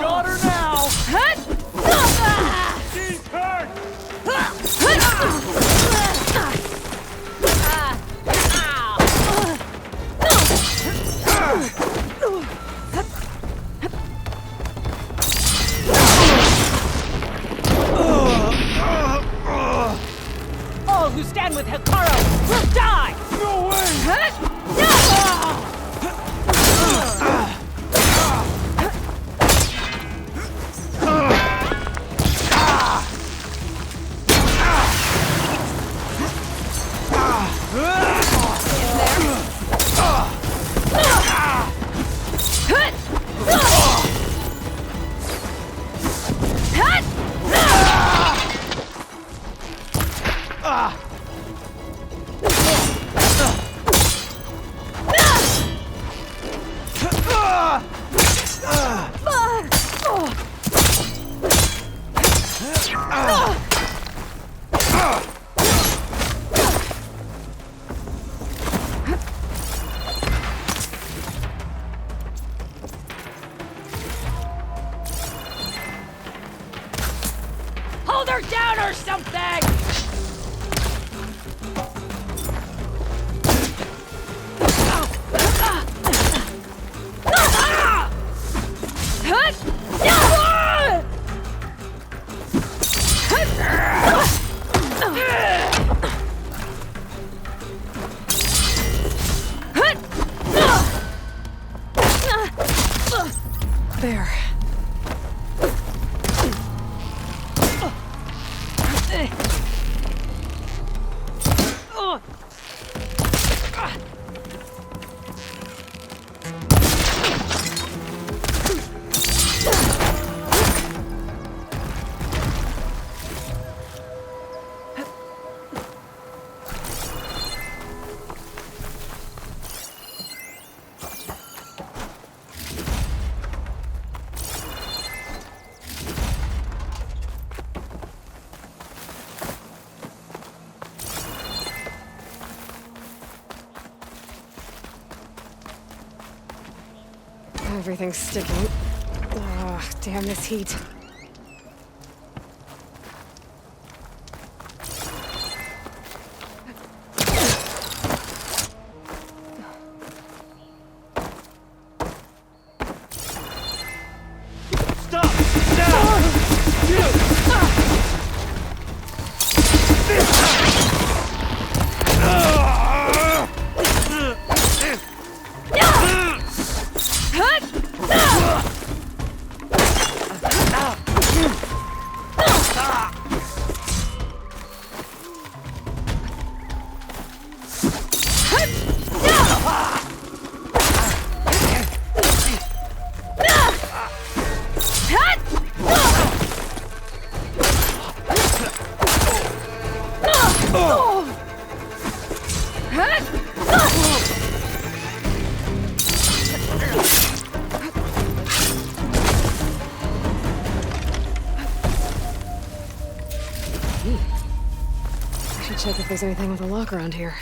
Speaker 4: Got her now! She's hurt!
Speaker 1: with Hikaru will die!
Speaker 4: No way!
Speaker 1: Hold her down or something!
Speaker 6: There. Everything's sticking. Ugh, damn this heat. I should check if there's anything with a lock around here.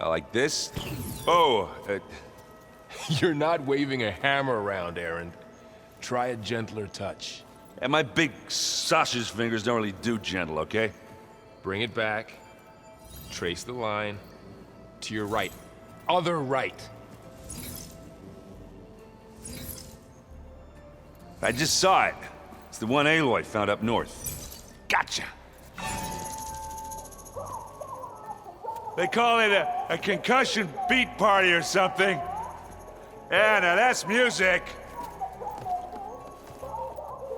Speaker 7: Like this? Oh,
Speaker 10: You're not waving a hammer around, Aaron. Try a gentler touch.
Speaker 7: and my big sausage fingers don't really do gentle, okay?
Speaker 10: Bring it back. Trace the line. To your right. Other right.
Speaker 7: I just saw it. It's the one Aloy found up north. Gotcha! They call it a concussion beat party or something. Yeah, now that's music.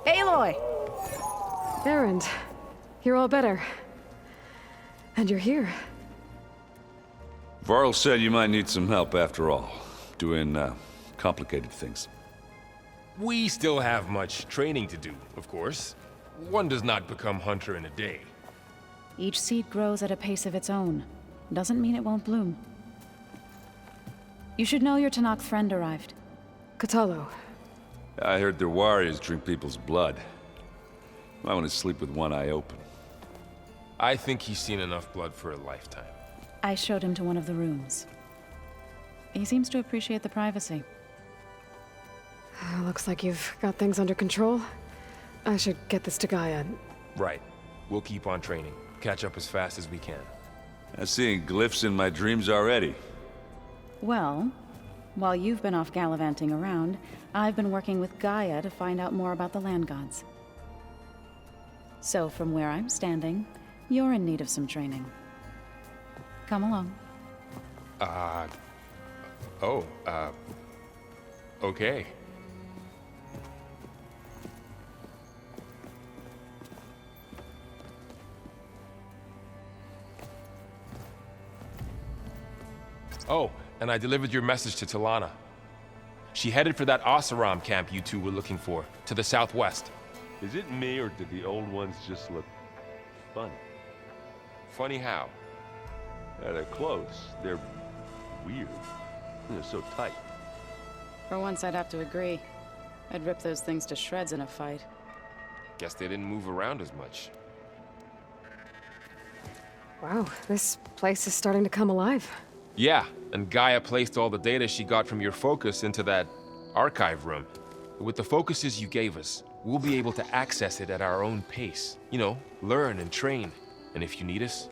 Speaker 8: Aloy!
Speaker 6: Erend, you're all better. And you're here.
Speaker 7: Varl said you might need some help after all, doing complicated things.
Speaker 10: We still have much training to do, of course. One does not become hunter in a day.
Speaker 23: Each seed grows at a pace of its own. Doesn't mean it won't bloom. You should know your Tanakh friend arrived.
Speaker 6: Katalo.
Speaker 7: I heard their warriors drink people's blood. I want to sleep with one eye open.
Speaker 10: I think he's seen enough blood for a lifetime.
Speaker 23: I showed him to one of the rooms. He seems to appreciate the privacy.
Speaker 6: Looks like you've got things under control. I should get this to Gaia.
Speaker 10: Right. We'll keep on training. Catch up as fast as we can.
Speaker 7: I'm seeing glyphs in my dreams already.
Speaker 23: Well, while you've been off gallivanting around, I've been working with Gaia to find out more about the land gods. So from where I'm standing, you're in need of some training. Come along.
Speaker 10: Okay. Oh, and I delivered your message to Talana. She headed for that Oseram camp you two were looking for, to the southwest.
Speaker 24: Is it me, or did the old ones just look funny?
Speaker 10: Funny how?
Speaker 24: Yeah, they're close. They're weird. They're so tight.
Speaker 23: For once, I'd have to agree. I'd rip those things to shreds in a fight.
Speaker 10: Guess they didn't move around as much.
Speaker 6: Wow, this place is starting to come alive.
Speaker 10: Yeah, and Gaia placed all the data she got from your focus into that archive room. With the focuses you gave us, we'll be able to access it at our own pace. You know, learn and train. And if you need us,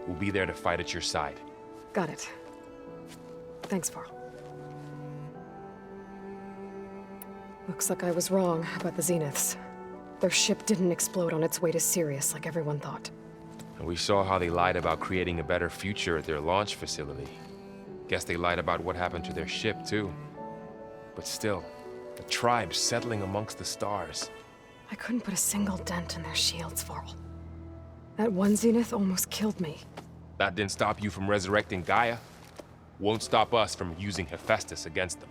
Speaker 10: we'll be there to fight at your side.
Speaker 6: Got it. Thanks, Varl. Looks like I was wrong about the Zeniths. Their ship didn't explode on its way to Sirius like everyone thought.
Speaker 10: And we saw how they lied about creating a better future at their launch facility. Guess they lied about what happened to their ship, too. But still, the tribe settling amongst the stars.
Speaker 6: I couldn't put a single dent in their shields, Varl. That one Zenith almost killed me.
Speaker 10: That didn't stop you from resurrecting Gaia. Won't stop us from using Hephaestus against them.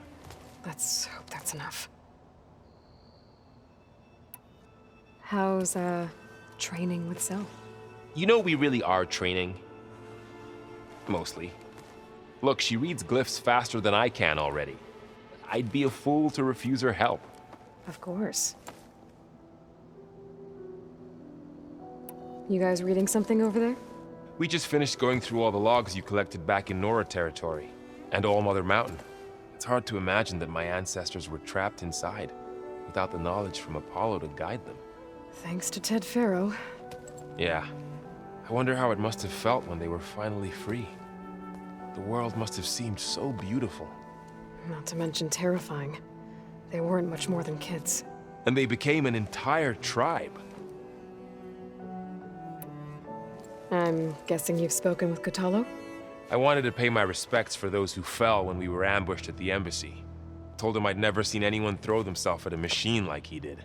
Speaker 6: Let's hope that's enough. How's, training with Cell?
Speaker 10: You know we really are training. Mostly. Look, she reads glyphs faster than I can already. I'd be a fool to refuse her help.
Speaker 6: Of course. You guys reading something over there?
Speaker 10: We just finished going through all the logs you collected back in Nora territory, and All Mother Mountain. It's hard to imagine that my ancestors were trapped inside, without the knowledge from Apollo to guide them.
Speaker 6: Thanks to Ted Faro.
Speaker 10: Yeah. I wonder how it must have felt when they were finally free. The world must have seemed so beautiful.
Speaker 6: Not to mention terrifying. They weren't much more than kids.
Speaker 10: And they became an entire tribe.
Speaker 6: I'm guessing you've spoken with Katalo?
Speaker 10: I wanted to pay my respects for those who fell when we were ambushed at the embassy. Told him I'd never seen anyone throw themselves at a machine like he did.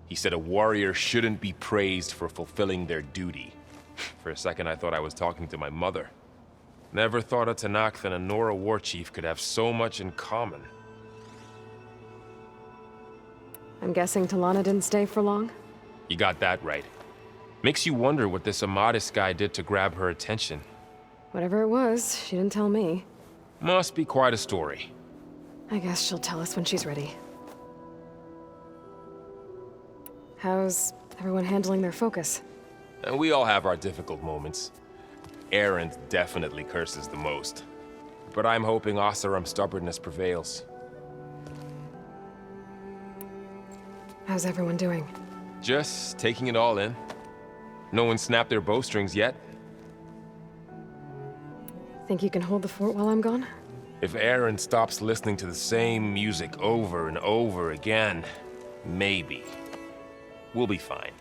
Speaker 10: He said a warrior shouldn't be praised for fulfilling their duty. For a second, I thought I was talking to my mother. Never thought a Tanakh and a Nora war chief could have so much in common.
Speaker 6: I'm guessing Talana didn't stay for long?
Speaker 10: You got that right. Makes you wonder what this Amadis guy did to grab her attention.
Speaker 6: Whatever it was, she didn't tell me.
Speaker 10: Must be quite a story.
Speaker 6: I guess she'll tell us when she's ready. How's everyone handling their focus?
Speaker 10: And we all have our difficult moments. Aaron definitely curses the most. but I'm hoping Oseram stubbornness prevails.
Speaker 6: How's everyone doing?
Speaker 10: Just taking it all in. No one snapped their bowstrings yet.
Speaker 6: Think you can hold the fort while I'm gone?
Speaker 10: If Aaron stops listening to the same music over and over again, maybe. We'll be fine.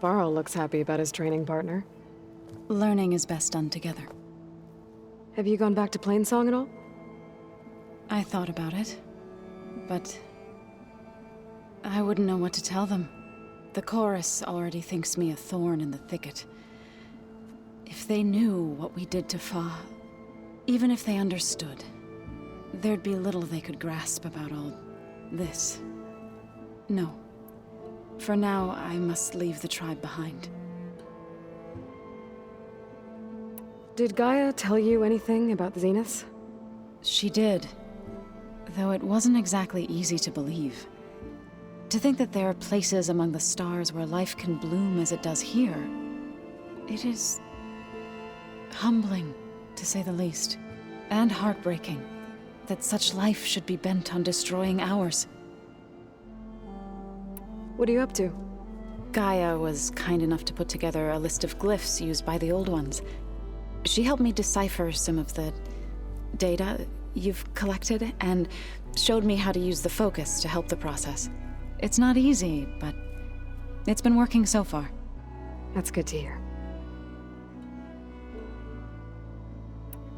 Speaker 6: Varl looks happy about his training partner.
Speaker 23: Learning is best done together.
Speaker 6: Have you gone back to Plainsong at all?
Speaker 23: I thought about it, but I wouldn't know what to tell them. The chorus already thinks me a thorn in the thicket. If they knew what we did to Fa, even if they understood, there'd be little they could grasp about all this. No. For now, I must leave the tribe behind.
Speaker 6: Did Gaia tell you anything about the Zeniths?
Speaker 23: She did. Though it wasn't exactly easy to believe. To think that there are places among the stars where life can bloom as it does here, it is humbling, to say the least, and heartbreaking that such life should be bent on destroying ours.
Speaker 6: What are you up to?
Speaker 23: Gaia was kind enough to put together a list of glyphs used by the Old Ones. She helped me decipher some of the data you've collected, and showed me how to use the focus to help the process. It's not easy, but it's been working so far.
Speaker 6: That's good to hear.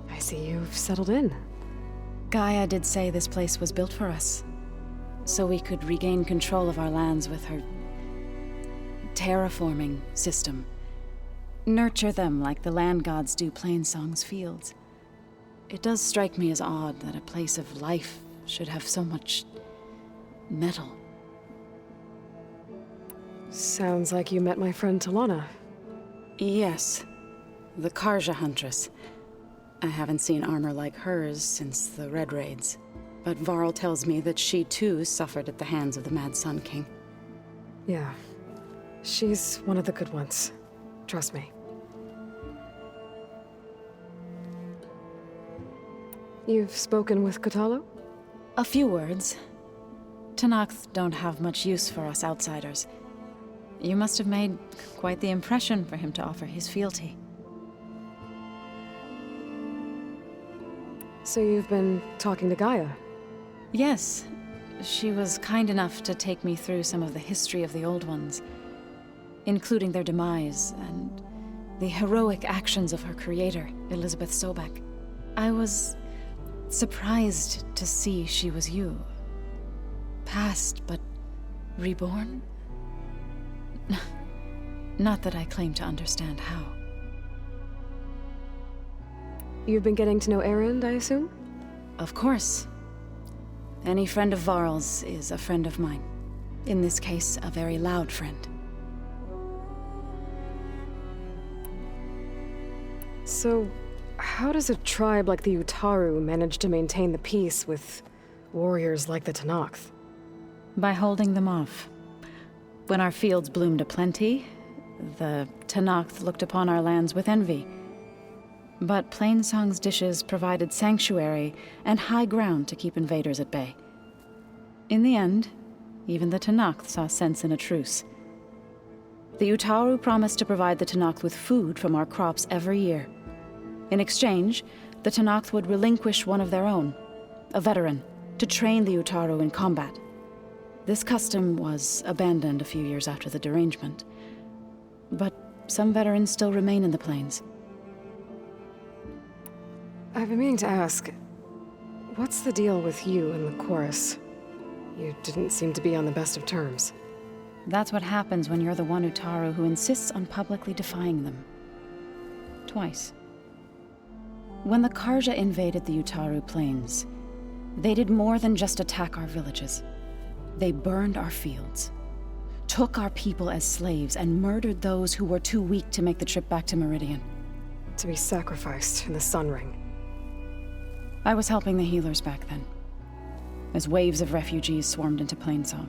Speaker 6: I see you've settled in.
Speaker 23: Gaia did say this place was built for us, so we could regain control of our lands with her terraforming system. Nurture them like the land gods do Plainsong's fields. It does strike me as odd that a place of life should have so much metal.
Speaker 6: Sounds like you met my friend Talana.
Speaker 23: Yes, the Karja Huntress. I haven't seen armor like hers since the Red Raids, but Varl tells me that she too suffered at the hands of the Mad Sun King.
Speaker 6: Yeah, she's one of the good ones. Trust me. You've spoken with Kotallo?
Speaker 23: A few words. Tenakth don't have much use for us outsiders. You must have made quite the impression for him to offer his fealty.
Speaker 6: So you've been talking to Gaia?
Speaker 23: Yes. She was kind enough to take me through some of the history of the Old Ones, including their demise and the heroic actions of her creator, Elizabeth Sobek. I was surprised to see she was you. Past, but reborn? Not that I claim to understand how.
Speaker 6: You've been getting to know Erend, I assume?
Speaker 23: Of course. Any friend of Varl's is a friend of mine. In this case, a very loud friend.
Speaker 6: So, how does a tribe like the Utaru manage to maintain the peace with warriors like the Tenakth?
Speaker 23: By holding them off. When our fields bloomed aplenty, the Tenakth looked upon our lands with envy. But Plainsong's dishes provided sanctuary and high ground to keep invaders at bay. In the end, even the Tenakth saw sense in a truce. The Utaru promised to provide the Tenakth with food from our crops every year. In exchange, the Tenakth would relinquish one of their own, a veteran, to train the Utaru in combat. This custom was abandoned a few years after the derangement. But some veterans still remain in the plains.
Speaker 6: I've been meaning to ask, what's the deal with you and the chorus? You didn't seem to be on the best of terms.
Speaker 23: That's what happens when you're the one Utaru who insists on publicly defying them. Twice. When the Karja invaded the Utaru plains, they did more than just attack our villages. They burned our fields, took our people as slaves, and murdered those who were too weak to make the trip back to Meridian.
Speaker 6: To be sacrificed in the Sun Ring.
Speaker 23: I was helping the healers back then. as waves of refugees swarmed into Plainsong.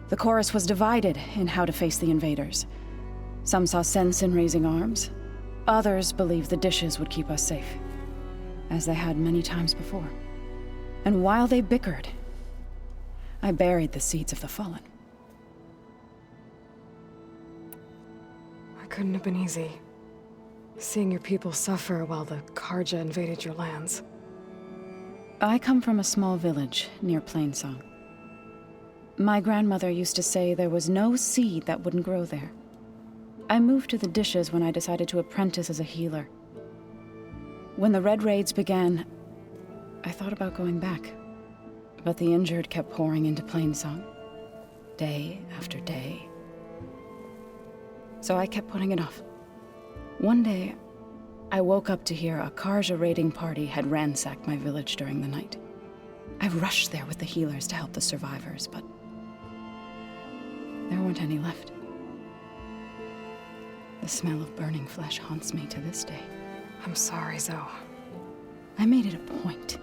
Speaker 23: The chorus was divided in how to face the invaders. Some saw sense in raising arms. Others believed the dishes would keep us safe, as they had many times before. And while they bickered, I buried the seeds of the fallen.
Speaker 6: It couldn't have been easy. Seeing your people suffer while the Karja invaded your lands.
Speaker 23: I come from a small village near Plainsong. My grandmother used to say there was no seed that wouldn't grow there. I moved to the dishes when I decided to apprentice as a healer. When the Red Raids began, I thought about going back. But the injured kept pouring into Plainsong, day after day. So I kept putting it off. One day, I woke up to hear a Karja raiding party had ransacked my village during the night. I rushed there with the healers to help the survivors, but there weren't any left. The smell of burning flesh haunts me to this day.
Speaker 6: I'm sorry, Zoe.
Speaker 23: I made it a point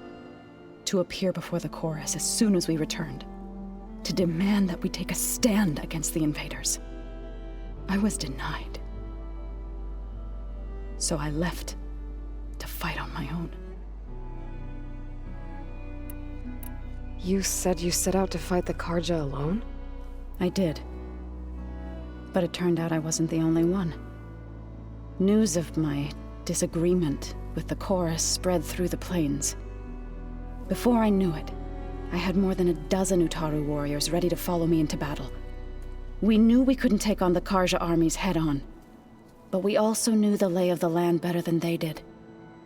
Speaker 23: to appear before the chorus as soon as we returned, to demand that we take a stand against the invaders. I was denied. So I left to fight on my own.
Speaker 6: You said you set out to fight the Karja alone?
Speaker 23: I did. But it turned out I wasn't the only one. News of my disagreement with the chorus spread through the plains. Before I knew it, I had more than a dozen Utaru warriors ready to follow me into battle. We knew we couldn't take on the Karja armies head-on, but we also knew the lay of the land better than they did.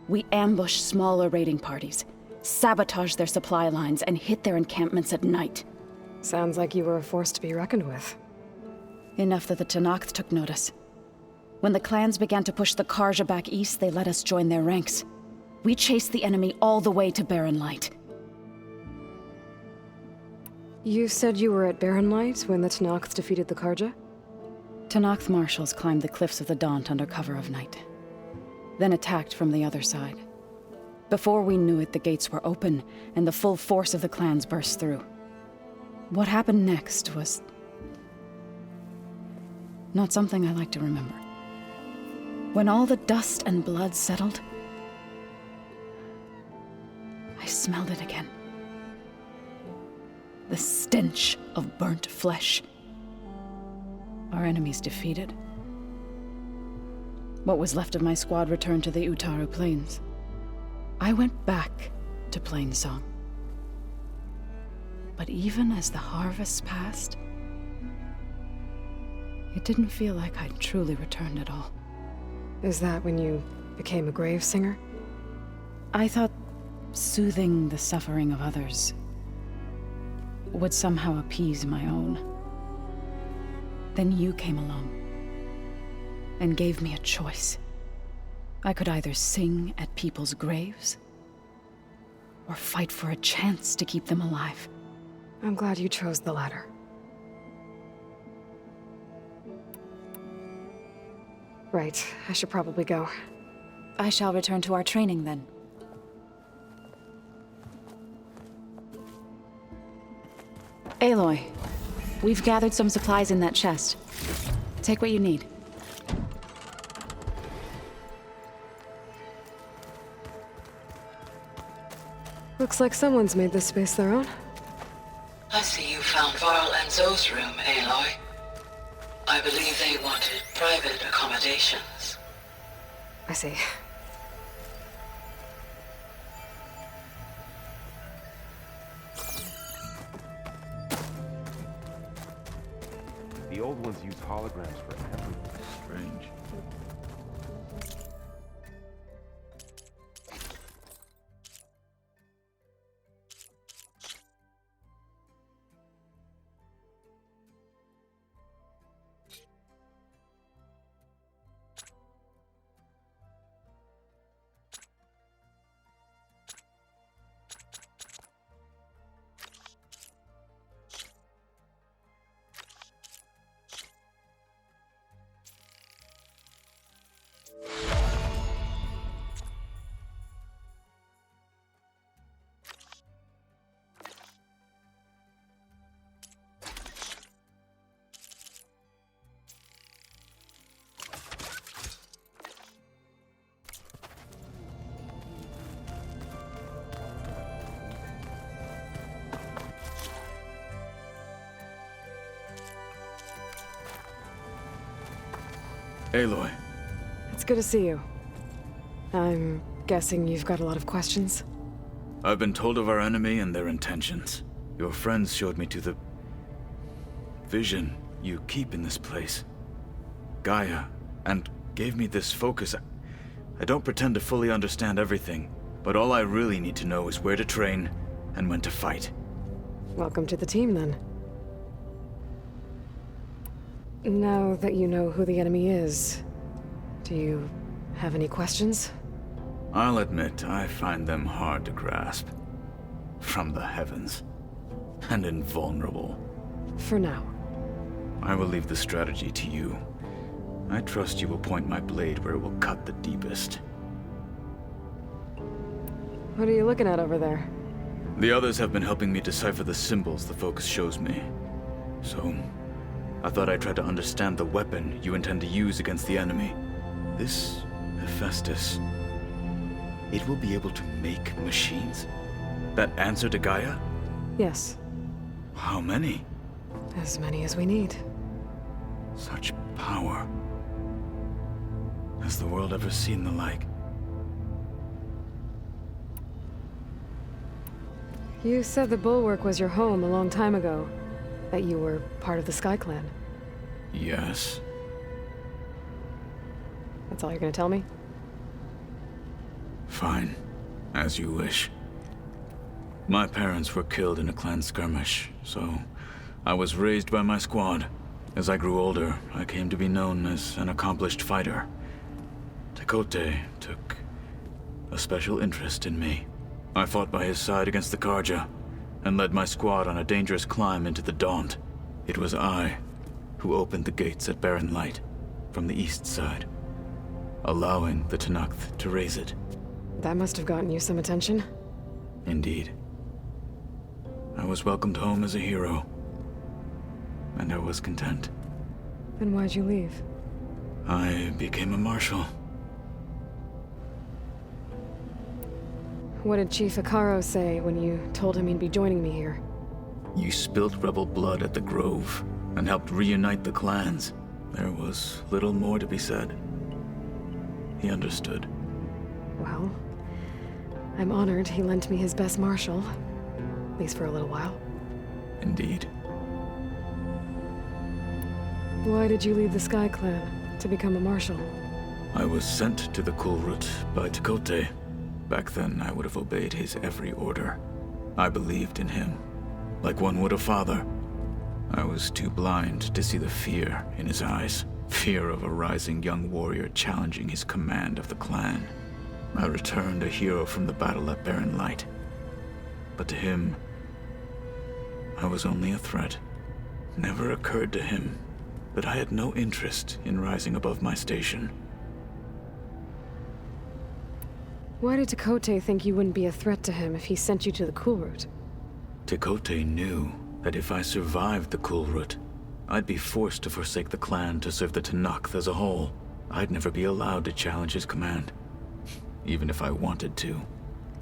Speaker 23: We ambushed smaller raiding parties, sabotaged their supply lines, and hit their encampments at night.
Speaker 6: Sounds like you were a force to be reckoned with.
Speaker 23: Enough that the Tenakth took notice. When the clans began to push the Karja back east, they let us join their ranks. We chased the enemy all the way to Barren Light.
Speaker 6: You said you were at Barren Light when the Tenakth defeated the Karja?
Speaker 23: Tenakth marshals climbed the cliffs of the Daunt under cover of night, then attacked from the other side. Before we knew it, the gates were open, and the full force of the clans burst through. What happened next was not something I like to remember. When all the dust and blood settled, I smelled it again. The stench of burnt flesh. Our enemies defeated. What was left of my squad returned to the Utaru Plains. I went back to Plainsong. But even as the harvest passed, it didn't feel like I'd truly returned at all.
Speaker 6: Is that when you became a grave singer?
Speaker 23: I thought soothing the suffering of others would somehow appease my own. Then you came along and gave me a choice. I could either sing at people's graves or fight for a chance to keep them alive.
Speaker 6: I'm glad you chose the latter. Right, I should probably go.
Speaker 23: I shall return to our training then. Aloy, we've gathered some supplies in that chest. Take what you need.
Speaker 6: Looks like someone's made this space their own.
Speaker 12: I see you found Varl and Zoe's room, Aloy. I believe they wanted private accommodations.
Speaker 6: I see.
Speaker 24: The old ones use holograms for everything.
Speaker 13: Strange. Aloy.
Speaker 6: It's good to see you. I'm guessing you've got a lot of questions?
Speaker 13: I've been told of our enemy and their intentions. Your friends showed me to the vision you keep in this place, Gaia, and gave me this focus. I don't pretend to fully understand everything, but all I really need to know is where to train and when to fight.
Speaker 6: Welcome to the team, then. Now that you know who the enemy is, do you have any questions?
Speaker 13: I'll admit, I find them hard to grasp. From the heavens. And invulnerable.
Speaker 6: For now.
Speaker 13: I will leave the strategy to you. I trust you will point my blade where it will cut the deepest.
Speaker 6: What are you looking at over there?
Speaker 13: The others have been helping me decipher the symbols the focus shows me. So, I thought I'd try to understand the weapon you intend to use against the enemy. This Hephaestus, it will be able to make machines that answer to Gaia?
Speaker 6: Yes.
Speaker 13: How many?
Speaker 6: As many as we need.
Speaker 13: Such power. Has the world ever seen the like?
Speaker 6: You said the Bulwark was your home a long time ago. That you were part of the Sky Clan.
Speaker 13: Yes.
Speaker 6: That's all you're gonna tell me?
Speaker 13: Fine. As you wish. My parents were killed in a clan skirmish, so I was raised by my squad. As I grew older, I came to be known as an accomplished fighter. Tekote took a special interest in me. I fought by his side against the Karja, and led my squad on a dangerous climb into the Daunt. It was I who opened the gates at Barren Light from the east side, allowing the Tenakth to raise it.
Speaker 6: That must have gotten you some attention.
Speaker 13: Indeed. I was welcomed home as a hero, and I was content.
Speaker 6: Then why'd you leave?
Speaker 13: I became a marshal.
Speaker 6: What did Chief Ikaro say when you told him he'd be joining me here?
Speaker 13: You spilt rebel blood at the Grove, and helped reunite the clans. There was little more to be said. He understood.
Speaker 6: Well, I'm honored he lent me his best marshal. At least for a little while.
Speaker 13: Indeed.
Speaker 6: Why did you leave the Sky Clan to become a marshal?
Speaker 13: I was sent to the Kulrut by Tekote. Back then, I would have obeyed his every order. I believed in him, like one would a father. I was too blind to see the fear in his eyes. Fear of a rising young warrior challenging his command of the clan. I returned a hero from the battle at Barren Light. But to him, I was only a threat. Never occurred to him that I had no interest in rising above my station.
Speaker 6: Why did Tekote think you wouldn't be a threat to him if he sent you to the Kulrut?
Speaker 13: Tekote knew that if I survived the Kulrut, I'd be forced to forsake the clan to serve the Tenakth as a whole. I'd never be allowed to challenge his command, even if I wanted to.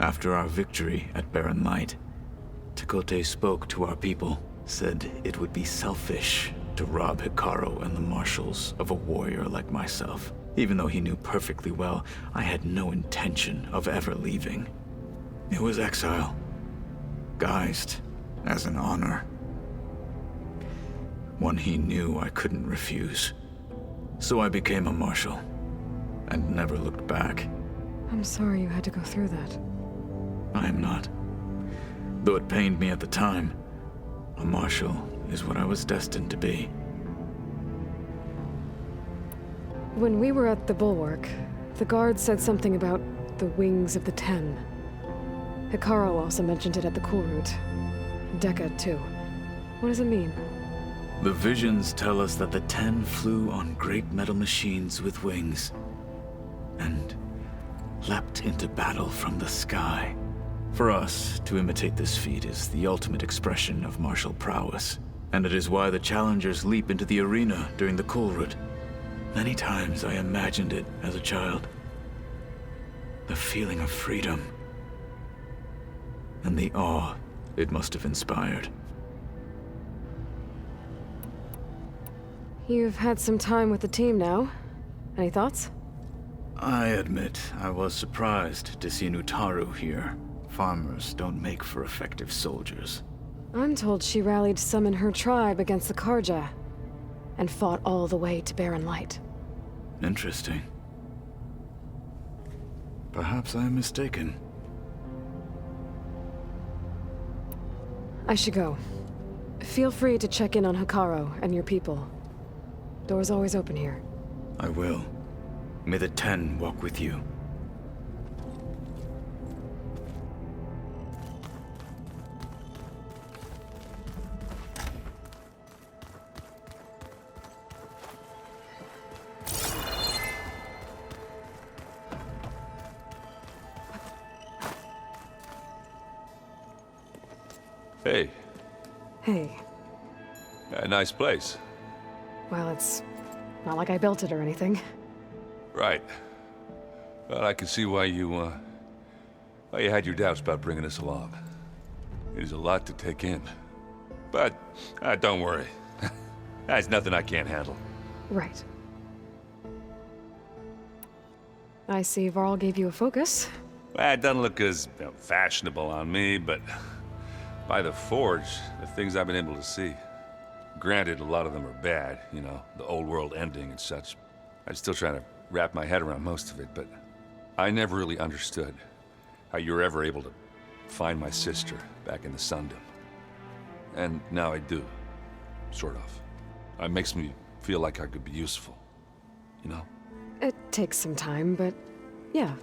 Speaker 13: After our victory at Barren Light, Tekote spoke to our people, said it would be selfish to rob Hikaru and the marshals of a warrior like myself. Even though he knew perfectly well I had no intention of ever leaving. It was exile, guised as an honor. One he knew I couldn't refuse. So I became a marshal, and never looked back.
Speaker 6: I'm sorry you had to go through that.
Speaker 13: I am not. Though it pained me at the time, a marshal is what I was destined to be.
Speaker 6: When we were at the Bulwark, the guard said something about the Wings of the Ten. Hikaru also mentioned it at the Kulrut. Dekka, too. What does it mean?
Speaker 13: The visions tell us that the Ten flew on great metal machines with wings, and leapt into battle from the sky. For us, to imitate this feat is the ultimate expression of martial prowess, and it is why the challengers leap into the arena during the Kulrut. Many times I imagined it as a child. The feeling of freedom, and the awe it must have inspired.
Speaker 6: You've had some time with the team now. Any thoughts?
Speaker 13: I admit, I was surprised to see an Utaru here. Farmers don't make for effective soldiers.
Speaker 6: I'm told she rallied some in her tribe against the Karja, and fought all the way to Barren Light.
Speaker 13: Interesting. Perhaps I am mistaken.
Speaker 6: I should go. Feel free to check in on Hikaru and your people. Door's always open here.
Speaker 13: I will. May the 10 walk with you.
Speaker 7: Hey.
Speaker 6: Hey.
Speaker 7: A nice place.
Speaker 6: Well, it's not like I built it or anything.
Speaker 7: Right. Well, I can see why you had your doubts about bringing us along. It is a lot to take in. But, don't worry. That's nothing I can't handle.
Speaker 6: Right. I see Varl gave you a focus.
Speaker 7: Well, it doesn't look as fashionable on me, but by the Forge, the things I've been able to see. Granted, a lot of them are bad, you know, the old world ending and such. I'm still trying to wrap my head around most of it, but I never really understood how you were ever able to find my sister back in the Sundom. And now I do, sort of. It makes me feel like I could be useful, you know?
Speaker 6: It takes some time, but yeah.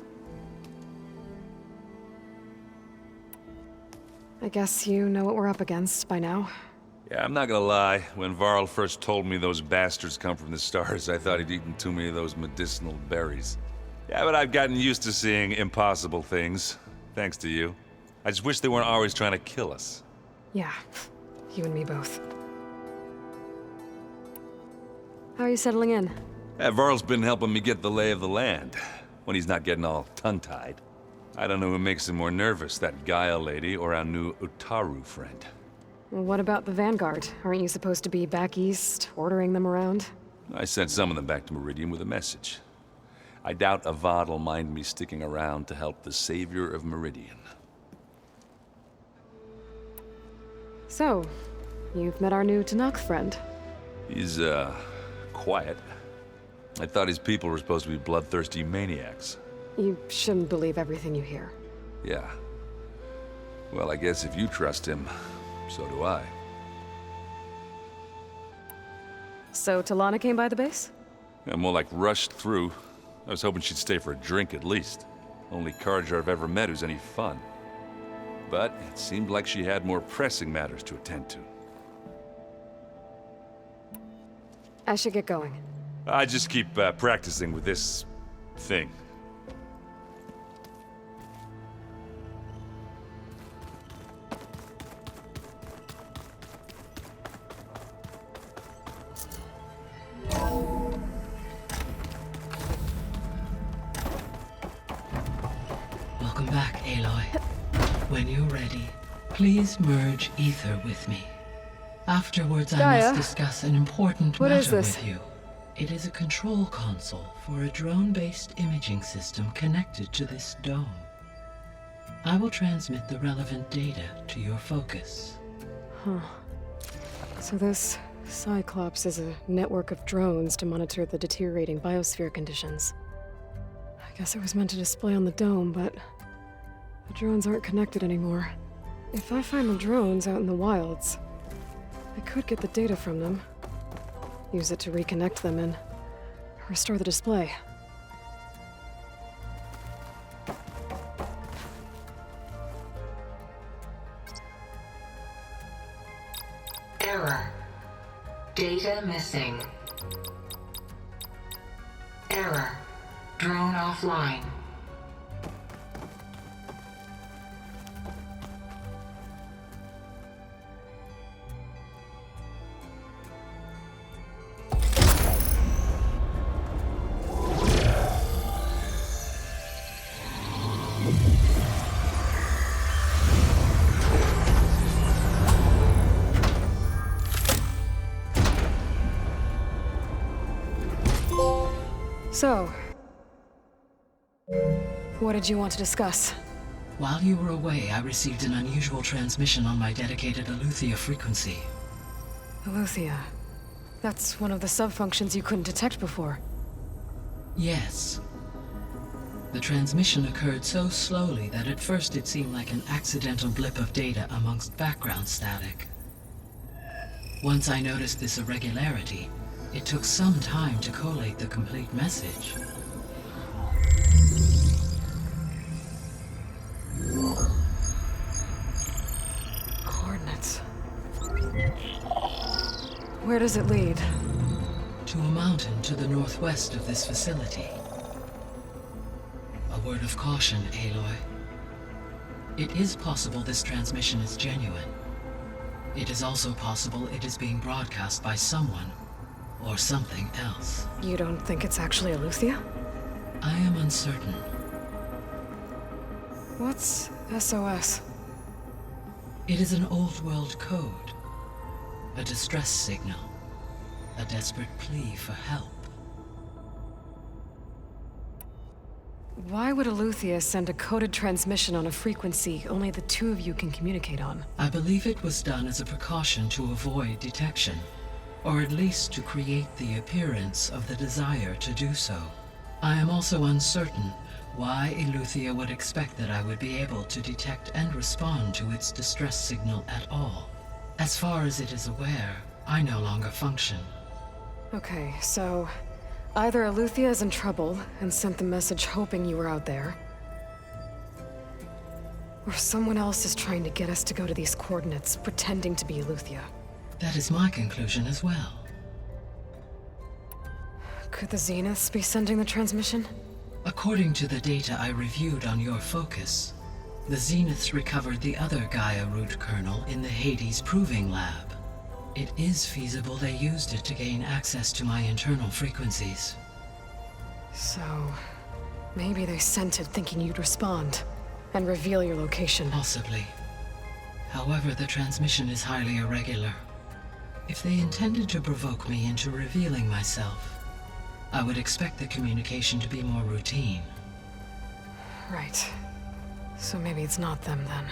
Speaker 6: I guess you know what we're up against by now.
Speaker 7: Yeah, I'm not gonna lie. When Varl first told me those bastards come from the stars, I thought he'd eaten too many of those medicinal berries. Yeah, but I've gotten used to seeing impossible things, thanks to you. I just wish they weren't always trying to kill us.
Speaker 6: Yeah, you and me both. How are you settling in?
Speaker 7: Yeah, Varl's been helping me get the lay of the land, when he's not getting all tongue-tied. I don't know who makes him more nervous, that Gaia lady or our new Utaru friend.
Speaker 6: Well, what about the Vanguard? Aren't you supposed to be back east, ordering them around?
Speaker 7: I sent some of them back to Meridian with a message. I doubt Avad'll mind me sticking around to help the savior of Meridian.
Speaker 6: So, you've met our new Tanakh friend.
Speaker 7: He's, quiet. I thought his people were supposed to be bloodthirsty maniacs.
Speaker 6: You shouldn't believe everything you hear.
Speaker 7: Yeah. Well, I guess if you trust him, so do I.
Speaker 6: So Talana came by the base?
Speaker 7: Yeah, more like rushed through. I was hoping she'd stay for a drink at least. Only Karja I've ever met who's any fun. But it seemed like she had more pressing matters to attend to.
Speaker 6: I should get going.
Speaker 7: I just keep practicing with this thing.
Speaker 12: Welcome back, Aloy. When you're ready, please merge ether with me. Afterwards, I
Speaker 6: Gaia?
Speaker 12: must discuss an important
Speaker 6: What
Speaker 12: matter
Speaker 6: is this?
Speaker 12: with you. It is a control console for a drone-based imaging system connected to this dome. I will transmit the relevant data to your focus.
Speaker 6: Huh. So this Cyclops is a network of drones to monitor the deteriorating biosphere conditions. I guess it was meant to display on the dome, but the drones aren't connected anymore. If I find the drones out in the wilds, I could get the data from them, use it to reconnect them and restore the display.
Speaker 12: Error. Data missing. Error. Drone offline.
Speaker 6: So, what did you want to discuss?
Speaker 12: While you were away, I received an unusual transmission on my dedicated Aletheia frequency.
Speaker 6: Aletheia. That's one of the sub-functions you couldn't detect before.
Speaker 12: Yes. The transmission occurred so slowly that at first it seemed like an accidental blip of data amongst background static. Once I noticed this irregularity, it took some time to collate the complete message.
Speaker 6: Coordinates. Where does it lead?
Speaker 12: To a mountain to the northwest of this facility. A word of caution, Aloy. It is possible this transmission is genuine. It is also possible it is being broadcast by someone or something else.
Speaker 6: You don't think it's actually Aletheia?
Speaker 12: I am uncertain.
Speaker 6: What's SOS?
Speaker 12: It is an old world code. A distress signal. A desperate plea for help.
Speaker 6: Why would Aletheia send a coded transmission on a frequency only the two of you can communicate on?
Speaker 12: I believe it was done as a precaution to avoid detection, or at least to create the appearance of the desire to do so. I am also uncertain why Aletheia would expect that I would be able to detect and respond to its distress signal at all. As far as it is aware, I no longer function.
Speaker 6: Okay, so either Aletheia is in trouble and sent the message hoping you were out there, or someone else is trying to get us to go to these coordinates, pretending to be Aletheia.
Speaker 12: That is my conclusion as well.
Speaker 6: Could the Zeniths be sending the transmission?
Speaker 12: According to the data I reviewed on your focus, the Zeniths recovered the other Gaia root kernel in the Hades Proving Lab. It is feasible they used it to gain access to my internal frequencies.
Speaker 6: So, maybe they sent it thinking you'd respond and reveal your location.
Speaker 12: Possibly. However, the transmission is highly irregular. If they intended to provoke me into revealing myself, I would expect the communication to be more routine.
Speaker 6: Right. So maybe it's not them then.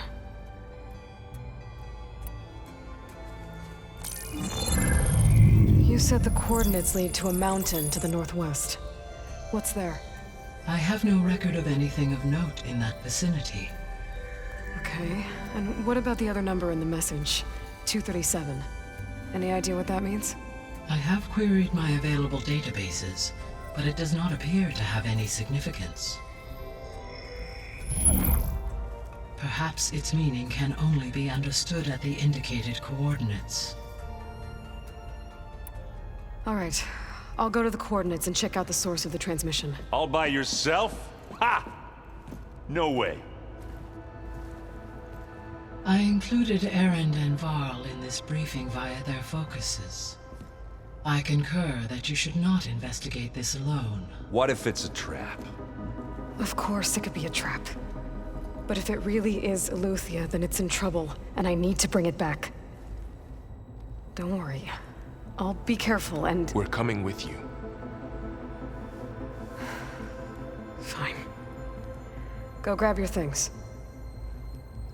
Speaker 6: You said the coordinates lead to a mountain to the northwest. What's there?
Speaker 12: I have no record of anything of note in that vicinity.
Speaker 6: Okay, and what about the other number in the message? 237. Any idea what that means?
Speaker 12: I have queried my available databases, but it does not appear to have any significance. Perhaps its meaning can only be understood at the indicated coordinates.
Speaker 6: All right, I'll go to the coordinates and check out the source of the transmission.
Speaker 24: All by yourself? Ha! No way.
Speaker 12: I included Erend and Varl in this briefing via their focuses. I concur that you should not investigate this alone.
Speaker 24: What if it's a trap?
Speaker 6: Of course it could be a trap. But if it really is Aletheia, then it's in trouble, and I need to bring it back. Don't worry. I'll be careful and...
Speaker 10: We're coming with you.
Speaker 6: Fine. Go grab your things.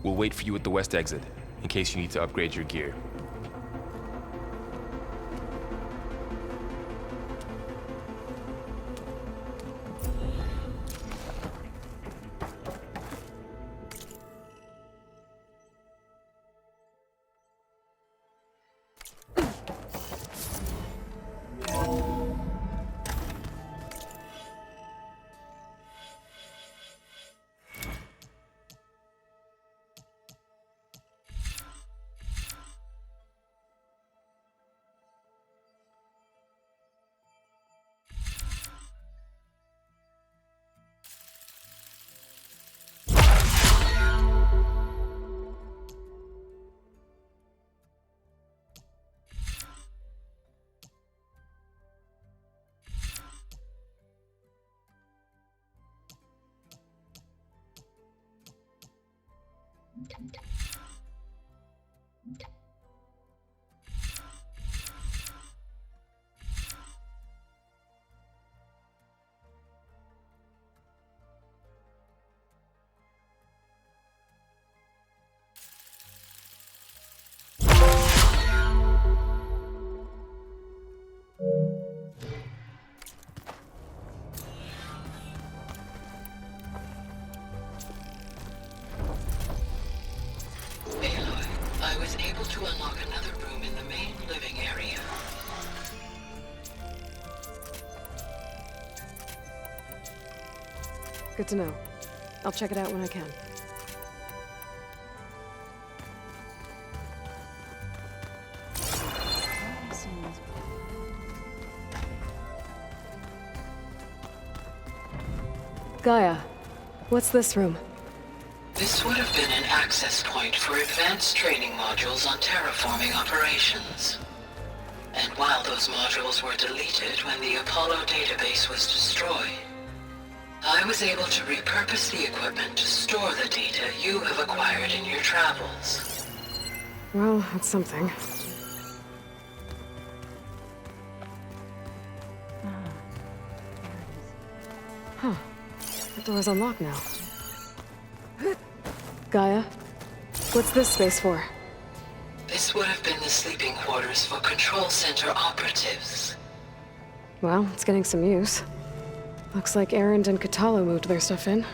Speaker 10: We'll wait for you at the west exit, in case you need to upgrade your gear.
Speaker 6: Good to know. I'll check it out when I can. Gaia, what's this room?
Speaker 12: This would have been an access point for advanced training modules on terraforming operations. And while those modules were deleted when the Apollo database was destroyed, I was able to repurpose the equipment to store the data you have acquired in your travels.
Speaker 6: Well, that's something. Huh. The door's unlocked now. Gaia, what's this space for?
Speaker 12: This would have been the sleeping quarters for Control Center operatives.
Speaker 6: Well, it's getting some use. Looks like Erend and Katalo moved their stuff in.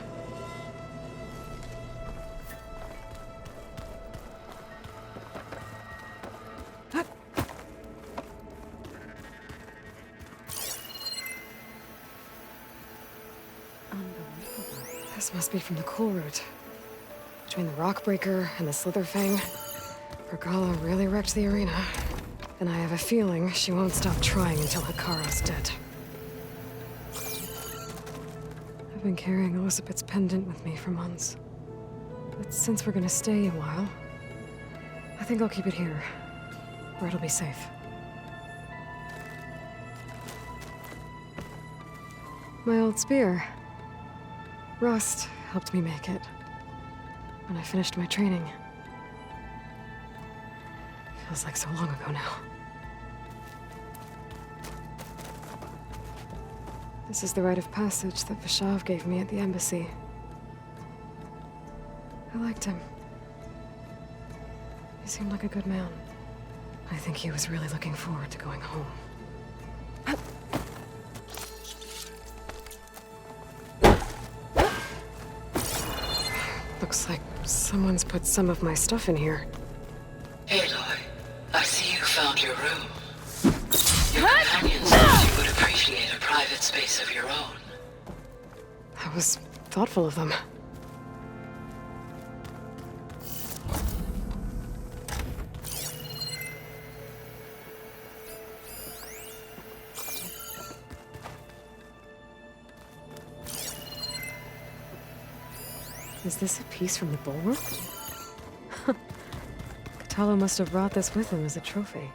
Speaker 6: This must be from the cool route. Between the Rockbreaker and the Slitherfang, Regala really wrecked the arena. And I have a feeling she won't stop trying until Hikaro's dead. I've been carrying Elizabeth's pendant with me for months. But since we're gonna stay a while, I think I'll keep it here, where it'll be safe. My old spear. Rust helped me make it when I finished my training. Feels like so long ago now. This is the rite of passage that Vishav gave me at the embassy. I liked him. He seemed like a good man. I think he was really looking forward to going home. Looks like someone's put some of my stuff in here.
Speaker 12: Aloy, I see you found your room. Your companion said you would appreciate a private space of your own.
Speaker 6: That was thoughtful of them. Is this a piece from the bulwark? Katalo must have brought this with him as a trophy.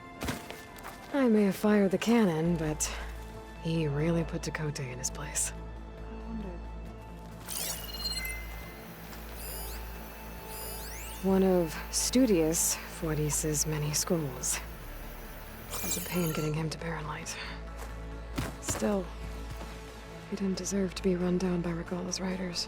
Speaker 6: I may have fired the cannon, but he really put Dakota in his place. One of Studious Fuadis's many scrolls. It was a pain getting him to Barren Light. Still, he didn't deserve to be run down by Regala's riders.